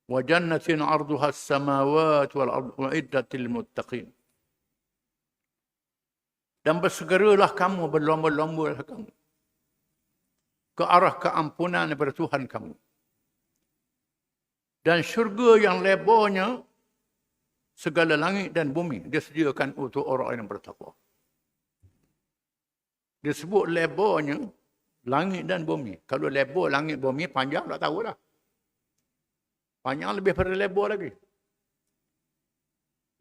S1: wa jannatin 'arduha as-samawati wal ardu u'iddat lil muttaqin. Dan bersegeralah kamu, berlomba-lomba kamu ke arah keampunan daripada Tuhan kamu. Dan syurga yang lebarnya segala langit dan bumi disediakan untuk orang yang bertakwa. Disebut lebarnya langit dan bumi. Kalau lebar langit bumi, panjang tak tahulah. Panjang lebih pada lebar lagi.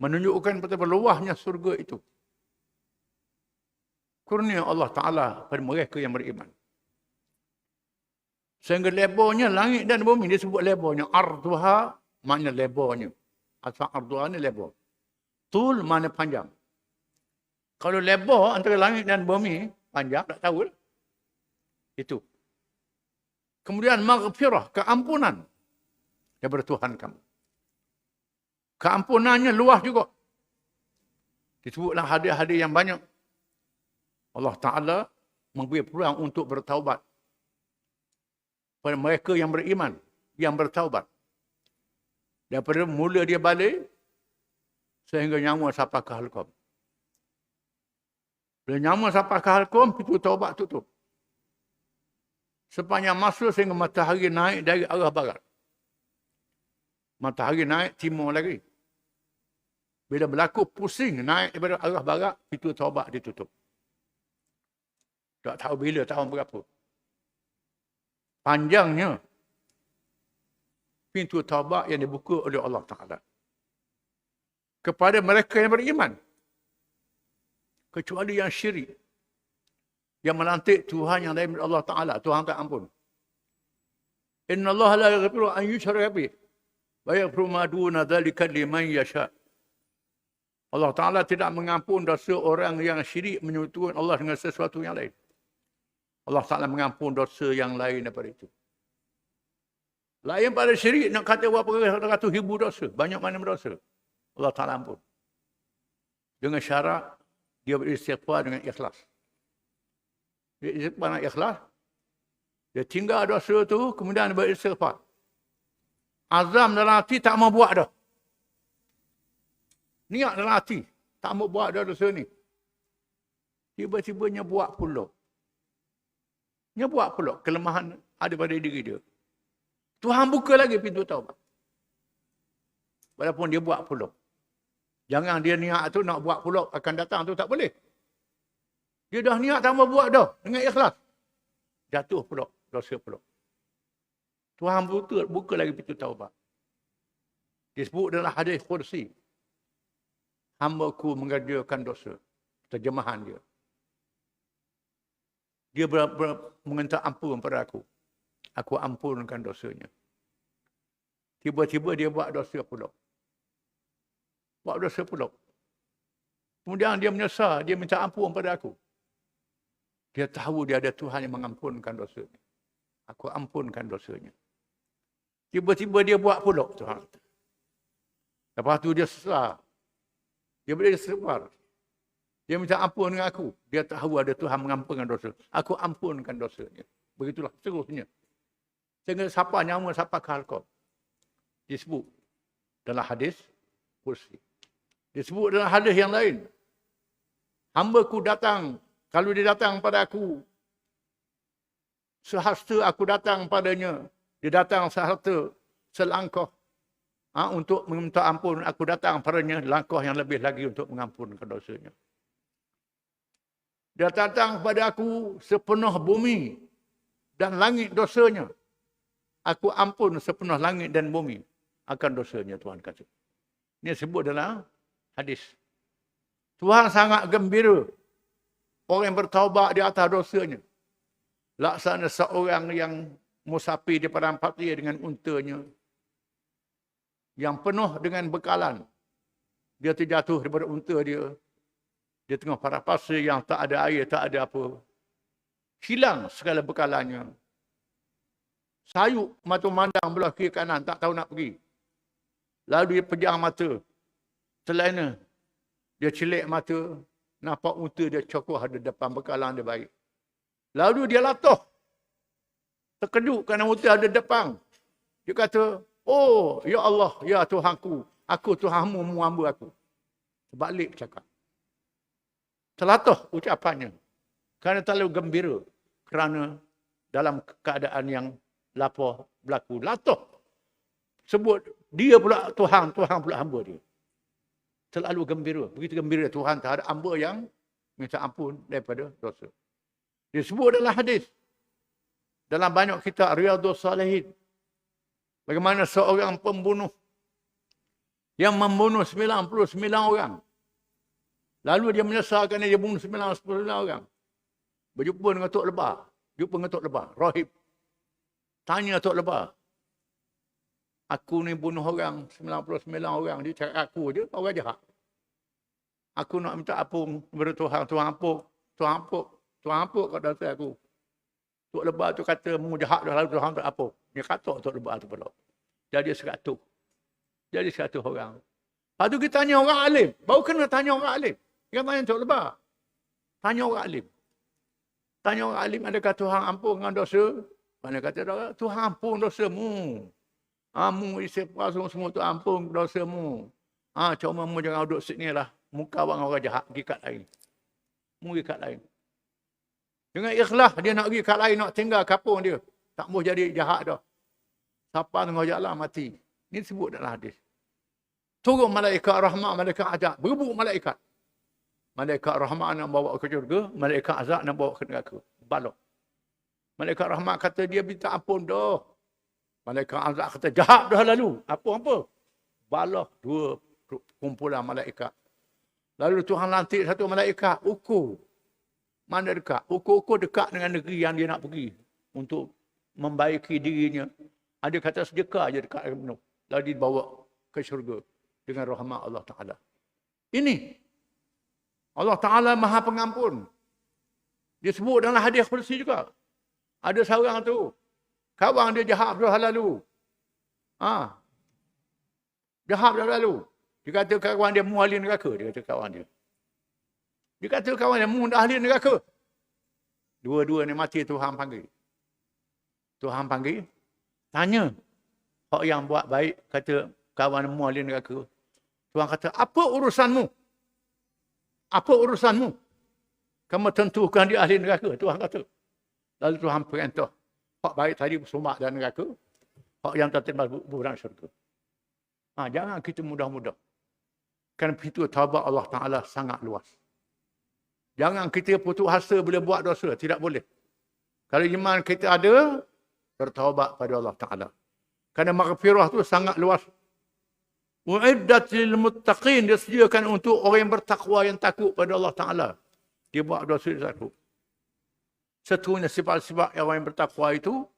S1: Menunjukkan betapa luasnya surga itu. Kurnia Allah Ta'ala pada mereka yang beriman. Sehingga lebarnya langit dan bumi disebut lebarnya. Arduha makna lebarnya. Asal arduha ni lebar. Tul makna panjang. Kalau lebar antara langit dan bumi, panjang tak tahu. Itu. Kemudian maghfirah, keampunan daripada Tuhan kamu. Keampunannya luas juga. Disebutlah hadiah-hadiah yang banyak. Allah Ta'ala memberi peluang untuk bertaubat pada mereka yang beriman, yang bertaubat. Daripada mula dia balik, sehingga nyawa sampai ke halqam. Bila nyawa sampai ke halqam, pintu taubat tutup. Sepanjang masa sehingga matahari naik dari arah barat. Matahari naik timur lagi. Bila berlaku pusing naik daripada arah barat, pintu taubat ditutup. Tak tahu bila, tahun berapa. Panjangnya pintu taubat yang dibuka oleh Allah Ta'ala kepada mereka yang beriman, kecuali yang syirik Yang melantik Tuhan yang lain Allah Ta'ala. Tuhan tak ampun. Inna Allah la yaghfiru an yushraka bih. Wa yaghfiru ma duna dzalika liman yasha. Allah Ta'ala tidak mengampun dosa orang yang syirik menyekutukan Allah dengan sesuatu yang lain. Allah Ta'ala mengampun dosa yang lain daripada itu. Lain pada syirik nak kata berapa ratus ribu dosa. Banyak mana berdosa. Allah Ta'ala ampun. Dengan syarat dia beristighfar dengan ikhlas. Dia istighfar dengan ikhlas. Dia tinggal dosa tu kemudian beristighfar. Azam dalam hati tak mau buat dah. Niat dalam hati. Tak mau buat dah dosa ni. Tiba-tibanya buat pula. Dia buat pula. Kelemahan ada pada diri dia. Tuhan buka lagi pintu taubat. Walaupun dia buat pula. Jangan dia niat tu nak buat pula akan datang tu tak boleh. Dia dah niat tak mau buat dah. Dengan ikhlas. Jatuh pula. Dosa pula. Tuhan buka lagi pintu taubat. Disebut dalam hadis kursi. Hamba-Ku mengerjakan dosa. Terjemahan dia. Dia meminta ampun pada aku. Aku ampunkan dosanya. Tiba-tiba dia buat dosa pula. Buat dosa pula. Kemudian dia menyesal. Dia minta ampun pada aku. Dia tahu dia ada Tuhan yang mengampunkan dosanya. Aku ampunkan dosanya. Tiba-tiba dia buat pula Tuhan. Lepas tu dia sesal. Dia boleh sebar. Dia minta ampun dengan aku. Dia tahu ada Tuhan mengampunkan dosa. Aku ampunkan dosanya. Begitulah seterusnya. Sehingga siapa nyawa, siapa kalkot. Disebut dalam hadis kursi. Disebut dalam hadis yang lain. Hamba-Ku datang. Kalau dia datang pada aku. Sehasta aku datang padanya. Dia datang sehasta selangkah. Untuk meminta ampun, aku datang padanya langkah yang lebih lagi untuk mengampunkan dosanya. Dia datang kepada aku sepenuh bumi dan langit dosanya. Aku ampun sepenuh langit dan bumi akan dosanya, Tuhan kata. Ini sebut dalam hadis. Tuhan sangat gembira orang yang bertaubat di atas dosanya. Laksana seorang yang musafir di padang pasir dengan untanya. Yang penuh dengan bekalan. Dia terjatuh daripada unta dia. Dia tengah padang pasir yang tak ada air, tak ada apa. Hilang segala bekalannya. Sayup mata mandang belah kiri kanan, tak tahu nak pergi. Lalu dia pejam mata. Selain dia celik mata, nampak unta dia cokoh ada depan bekalan dia baik. Lalu dia latuh. Terkejut kerana unta ada depan. Dia kata, oh, ya Allah, ya Tuhanku, aku Tuhanmu, hamba aku. Sebalik cakap. Terlatuh ucapannya. Kerana terlalu gembira. Kerana dalam keadaan yang lapar berlaku. Latuh. Sebut dia pula Tuhan, Tuhan pula hamba dia. Terlalu gembira. Begitu gembira Tuhan terhadap hamba yang minta ampun daripada dosa. Disebut dalam hadis. Dalam banyak kitab Riyadhus Salihin. Bagaimana seorang pembunuh yang membunuh 99 orang. Lalu dia menyesal kerana dia bunuh 99 orang. Berjumpa dengan Tok Lebah. Jumpa dengan Tok Lebah. Rahib. Tanya Tok Lebah. Aku ni bunuh orang 99 orang. Dia cakap aku je orang jahat. Aku nak minta ampun kepada Tuhan. Tuhan ampun. Tuhan ampun. Tuhan ampun kat dosa aku. Tok Lebah tu kata mu jahat dah lalu Tuhan tak ampun. Dia kata Tok Lebah tu pula. Jadi 100. Jadi 100 orang. Lepas tu kita tanya orang alim. Baru kena tanya orang alim. Kita tanya Tok Lebah. Tanya orang alim. Tanya orang alim, adakah Tuhan ampun dengan dosa? Mana kata Tuhan ampun dosamu. Mu istighfar semua tu ampun dosamu. Cuma mu jangan duduk sini lah. Muka orang jahat pergi kat lain. Mu pergi kat lain. Dengan ikhlas dia nak pergi kat lain, nak tinggal kampung dia. Tak mau jadi jahat dah. Siapa tengah jalan mati. Ini sebut dalam hadis. Turun malaikat rahmat, malaikat azab. Berebut malaikat. Malaikat rahmat nak bawa ke syurga. Malaikat azab nak bawa ke neraka. Balok. Malaikat rahmat kata dia minta ampun dah. Malaikat azab kata jahat dah lalu. Apa? Balok dua kumpulan malaikat. Lalu Tuhan lantik satu malaikat. Ukur. Mana dekat? Ukur-ukur dekat dengan negeri yang dia nak pergi untuk membaiki dirinya. Ada kata sedekah je dekat air penuh. Lalu dibawa ke syurga dengan rahmat Allah Ta'ala. Ini Allah Ta'ala Maha Pengampun. Disebut dalam hadis kursi juga. Ada seorang tu, kawan dia jahat dah lalu. Jahat dah lalu. Dia kata kawan dia mu ahli neraka. Dia kata kawan dia. Dia kata kawan dia mu ahli neraka. Dua-dua ni mati Tuhan panggil. Tuhan panggil. Tanya. Hak yang buat baik kata kawan mu ahli neraka. Tuhan kata, apa urusanmu? Apa urusanmu? Kamu tentukan dia ahli neraka. Tuhan kata. Lalu Tuhan perintah. Hak baik tadi bersumak dalam neraka. Hak yang tertimpa buburan syurga. Jangan kita mudah-mudah. Kerana pintu taubat Allah Ta'ala sangat luas. Jangan kita putus asa bila buat dosa. Tidak boleh. Kalau iman kita ada, bertaubat pada Allah Ta'ala. Kerana maghfirah itu sangat luas. U'iddat lil muttaqin, disediakan untuk orang yang bertakwa, yang takut pada Allah Ta'ala. Dia buat dosa satu. Satunya sifat-sifat orang yang bertakwa itu,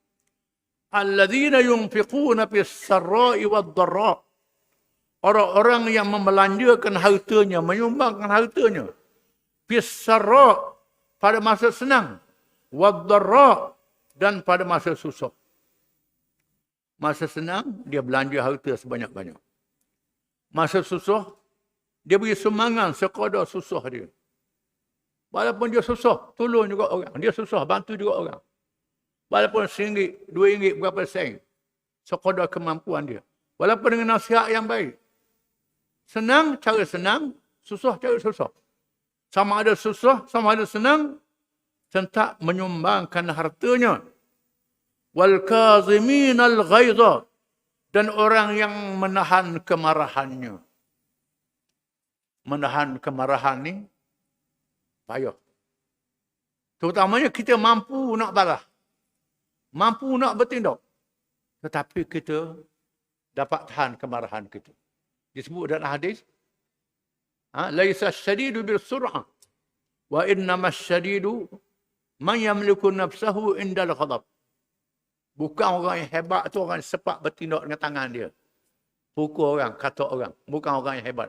S1: alladzina yunfiquna fis sarra'i wad dharra. Orang-orang yang membelanjakan hartanya, menyumbangkan hartanya. Fis sarra' pada masa senang, wad dharra' dan pada masa susah. Masa senang dia belanja harta sebanyak-banyak. Masa susah dia beri sumbangan sekadar susah dia. Walaupun dia susah, tolong juga orang. Dia susah, bantu juga orang. Walaupun RM1, RM2, berapa sen. Sekadar kemampuan dia. Walaupun dengan nasihat yang baik. Senang, cara senang. Susah, cara susah. Sama ada susah, sama ada senang. Tentak menyumbangkan hartanya. Wal kazimin al ghaidha. Dan orang yang menahan kemarahannya. Menahan kemarahan ni payah. Terutamanya kita mampu nak balas. Mampu nak bertindak. Tetapi kita dapat tahan kemarahan kita. Disebut dalam hadis. Laisa syadidu bil sur'ah. Wa innama syadidu man yamliku nafsahu indal ghadab. Bukan orang yang hebat tu orang yang sepak bertindak dengan tangan dia. Pukul orang, kata orang. Bukan orang yang hebat.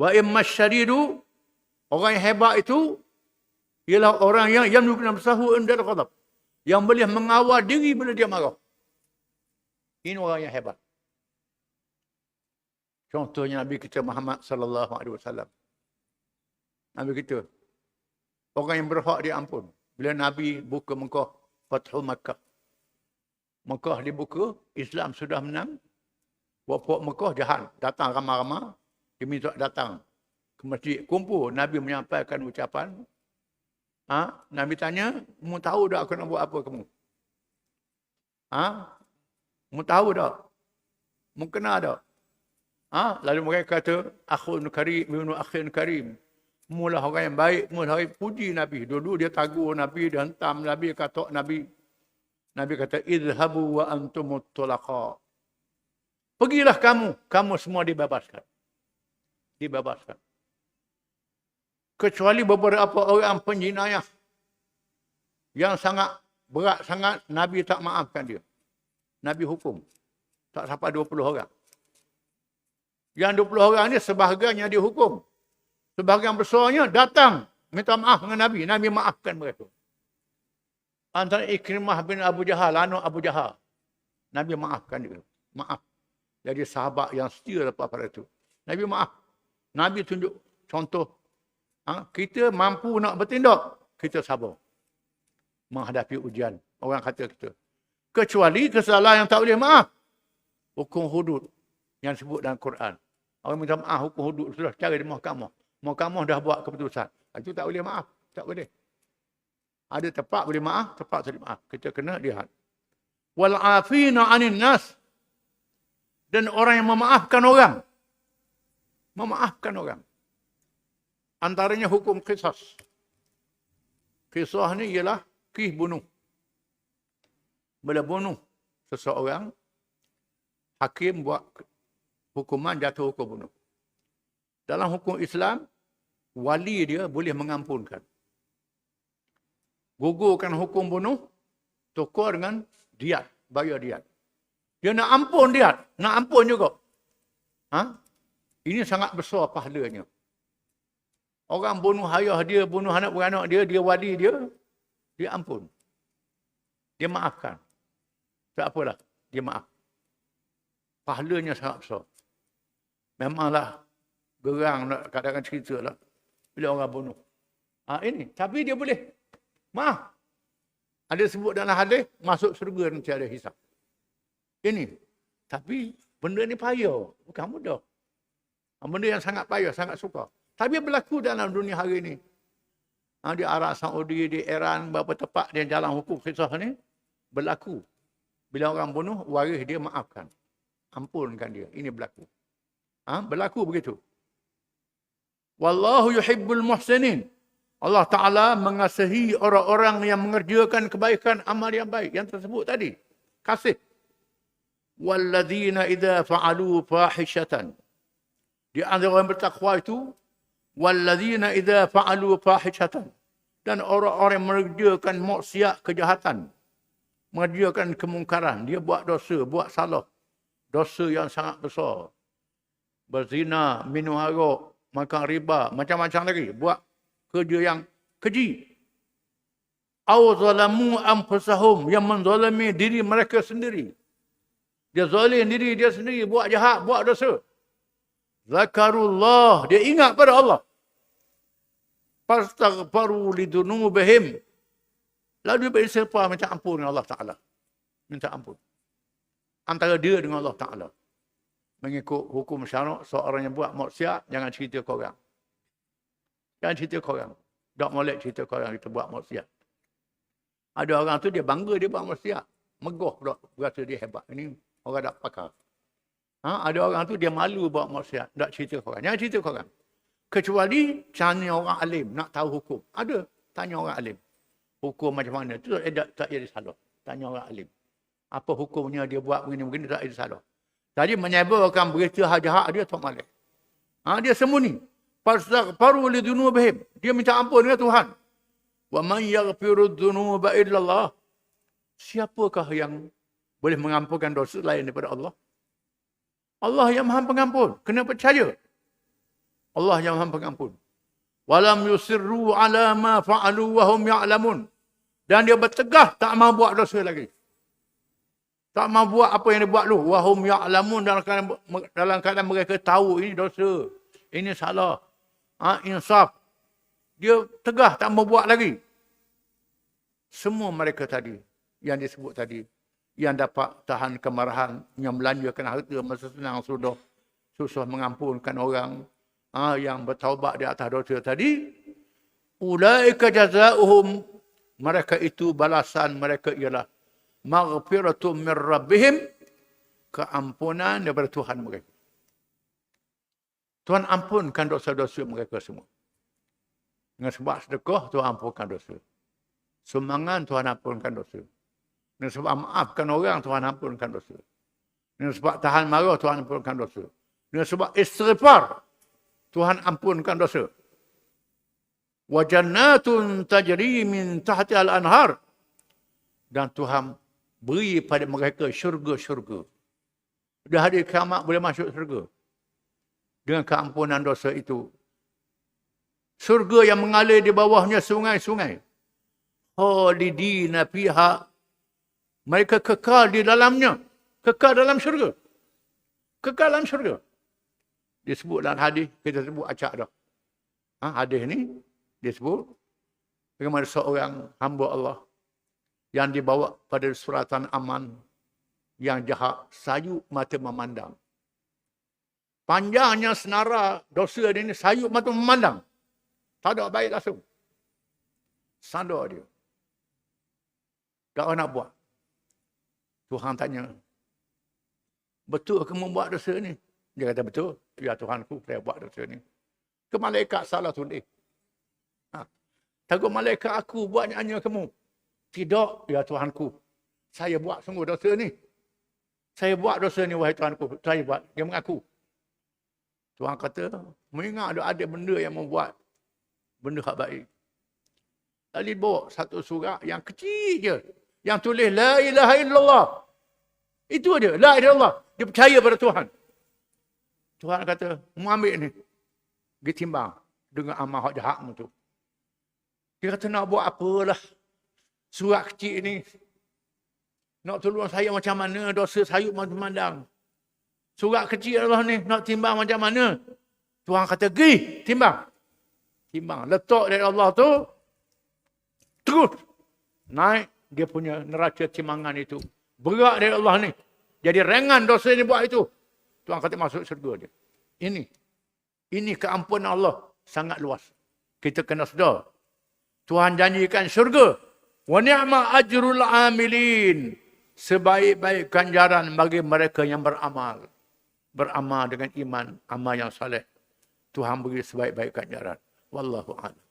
S1: Wa imma syadidu, orang yang hebat itu ialah orang yang yamliku nafsahu indal ghadab. Yang boleh mengawal diri bila dia marah. Ini orang yang hebat. Contohnya Nabi kita Muhammad sallallahu alaihi wasallam. Nabi kita orang yang berhak diampun. Bila Nabi buka Mekah, Fathu Makkah. Mekah dibuka, Islam sudah menang. Puak-puak Mekah jahat, datang ramai-ramai, diminta datang ke masjid, kumpul. Nabi menyampaikan ucapan. Nabi tanya, mu tahu tak aku nak buat apa kamu? Mu tahu tak? Mu kenal tak? Lalu mereka kata, akhun karim, ibnu akhin karim. Mula orang yang baik, mula orang yang puji Nabi. Dulu dia tagur Nabi, dia hentam Nabi, katok Nabi. Nabi kata, idhabu wa antumut tulaqa. Pergilah kamu semua dibebaskan. Dibebaskan. Kecuali beberapa orang penjinayah yang sangat berat sangat, Nabi tak maafkan dia. Nabi hukum. Tak sampai 20 orang. Yang 20 orang ni sebahagiannya dihukum. Sebahagian besarnya datang minta maaf dengan Nabi. Nabi maafkan mereka. Antara Ikrimah bin Abu Jahal, anak Abu Jahal. Nabi maafkan dia. Maaf. Jadi sahabat yang setia lepas pada itu. Nabi maaf. Nabi tunjuk contoh. Kita mampu nak bertindak. Kita sabar. Menghadapi ujian. Orang kata kita. Kecuali kesalahan yang tak boleh maaf. Hukum hudud. Yang disebut dalam Quran. Orang minta maaf hukum hudud. Sudah cari di mahkamah. Mahkamah dah buat keputusan. Itu tak boleh maaf. Tak boleh. Ada tempat boleh maaf, tempat tak boleh maaf. Kita kena lihat. Wal afina 'anil nas. Dan orang yang memaafkan orang. Memaafkan orang. Antaranya hukum qisas. Qisas ni ialah kisah bunuh. Bila bunuh seseorang, hakim buat hukuman jatuh hukum bunuh. Dalam hukum Islam, wali dia boleh mengampunkan. gugurkan hukum bunuh, tukar dengan diat, bayar diat. Dia nak ampun diat, nak ampun juga. Ini sangat besar pahalanya. Orang bunuh ayah dia, bunuh anak beranak dia, dia wali dia ampun. Dia maafkan. Tak apalah, dia maaf. Pahalanya sangat besar. Memanglah gerang nak kadang-kadang cerita lah. Bila orang bunuh. Ini, tapi dia boleh. Maaf. Ada sebut dalam hadis, masuk syurga nanti ada hisab. Ini. Tapi benda ni payah. Bukan mudah. Benda yang sangat payah, sangat suka. Tapi berlaku dalam dunia hari ini. Di Arab Saudi, di Iran, beberapa tempat dia jalan hukum kisah ni. Berlaku. Bila orang bunuh, waris dia maafkan. Ampunkan dia. Ini berlaku. Berlaku begitu. Wallahu yuhibbul muhsinin. Allah Ta'ala mengasihi orang-orang yang mengerjakan kebaikan amal yang baik. Yang tersebut tadi. Kasih. Walladzina idza fa'alu fahishatan. Di antara orang bertakwa itu. Walladzina idza fa'alu fahishatan. Dan orang-orang yang mengerjakan maksiat, kejahatan. Mengerjakan kemungkaran. Dia buat dosa, buat salah. Dosa yang sangat besar. Berzina, minum arak, makan riba, macam-macam lagi. Buat kerja yang keji. Aw zalamu anfusahum, yang menzalimi diri mereka sendiri. Dia zalim diri dia sendiri, buat jahat, buat dosa. Zakarullah, dia ingat pada Allah. Fastaghfaru lidunubihim. Lalu dia beristighfar minta ampun dengan Allah Ta'ala. Minta ampun. Antara dia dengan Allah Ta'ala. Mengikut hukum syarak, seorang yang buat maksiat, jangan cerita ke orang. Jangan cerita ke orang. Tak molek cerita ke orang kita buat maksiat. Ada orang tu dia bangga dia buat maksiat. Megah pula, berasa dia hebat. Ini orang tak pakar. Ada orang tu dia malu buat maksiat. Tak cerita ke orang. Jangan cerita ke orang. Kecuali tanya orang alim, nak tahu hukum. Ada, tanya orang alim. Hukum macam mana? Itu tak jadi salah. Tanya orang alim. Apa hukumnya dia buat begini-begini, tak jadi salah. Tadi menyebarkan berita jahat dia tak malek. Dia sembunyi. Fastaghfaru lidunubihim. Dia minta ampun dengan Tuhan. Wa man yaghfiru dzunuba illallah. Siapakah yang boleh mengampunkan dosa lain daripada Allah? Allah yang Maha Pengampun. Kena percaya. Allah yang Maha Pengampun. Walam yusirru ala ma fa'alu wa hum ya'lamun. Dan dia bertegah tak mahu buat dosa lagi. Tak mahu buat apa yang dia buat dulu. Wa hum ya'lamun, dalam keadaan mereka tahu ini dosa. Ini salah. Insaf. Dia tegah tak mahu buat lagi. Semua mereka tadi yang disebut tadi, yang dapat tahan kemarahan, yang belanjakan harta masa senang sudah susah mengampunkan orang, yang bertaubat di atas dosa tadi, ulaika jazaohum, mereka itu balasan mereka ialah maghfiratum min rabbihim, keampunan daripada Tuhan mereka. Tuhan ampunkan dosa-dosa mereka semua. Dengan sebab sedekah, Tuhan ampunkan dosa. Sumbangan, Tuhan ampunkan dosa. Dengan sebab maafkan orang, Tuhan ampunkan dosa. Dengan sebab tahan marah, Tuhan ampunkan dosa. Dengan sebab istighfar, Tuhan ampunkan dosa. Wa jannatun tajri min tahtiha al-anhar. Dan Tuhan beri pada mereka syurga-syurga. Di hari kiamat boleh masuk syurga. Dengan keampunan dosa itu. Syurga yang mengalir di bawahnya sungai-sungai. Khalidina fiha. Mereka kekal di dalamnya. Kekal dalam syurga. Kekal dalam syurga. Disebut dalam hadis, kita sebut acak dah. Hadis ni disebut bagaimana seorang hamba Allah yang dibawa pada suratan aman yang jahat, sayup mata memandang. Panjangnya senara dosa dia ni, sayup mata memandang. Tak ada baik langsung. Sadar dia. Tak nak buat. Tuhan tanya, betul ke membuat dosa ni? Dia kata betul. Ya Tuhanku, saya buat dosa ni. Ke malaikat salah tulis. Takut malaikat aku buatnya hanya kamu. Tidak, ya Tuhanku. Saya buat sungguh dosa ni. Saya buat dosa ni, wahai Tuhanku. Saya buat. Dia mengaku. Tuhan kata, mengingat ada benda yang membuat benda hak baik. Lalu bawa satu surat yang kecil je. Yang tulis La ilaha illallah. Itu aja. La ilaha illallah. Dia percaya pada Tuhan. Tuhan kata, mu ambil ni. Dia timbang dengan amal hak jahatmu tu. Dia kata nak buat apalah. Surat kecil ni. Nak tolong saya macam mana. Dosa saya memandang. Surat kecil Allah ni. Nak timbang macam mana. Tuhan kata, pergi timbang. Timbang. Letak dari Allah tu. Terus. Naik dia punya neraca timbangan itu. Berat dari Allah ni. Jadi ringan dosa dia buat itu. Tuhan kata masuk syurga dia. Ini keampunan Allah. Sangat luas. Kita kena sedar. Tuhan janjikan syurga. Wa ni'ma ajrul amilin. Sebaik-baik ganjaran bagi mereka yang beramal. Beramal dengan iman. Amal yang saleh. Tuhan beri sebaik-baik ganjaran. Wallahu a'lam.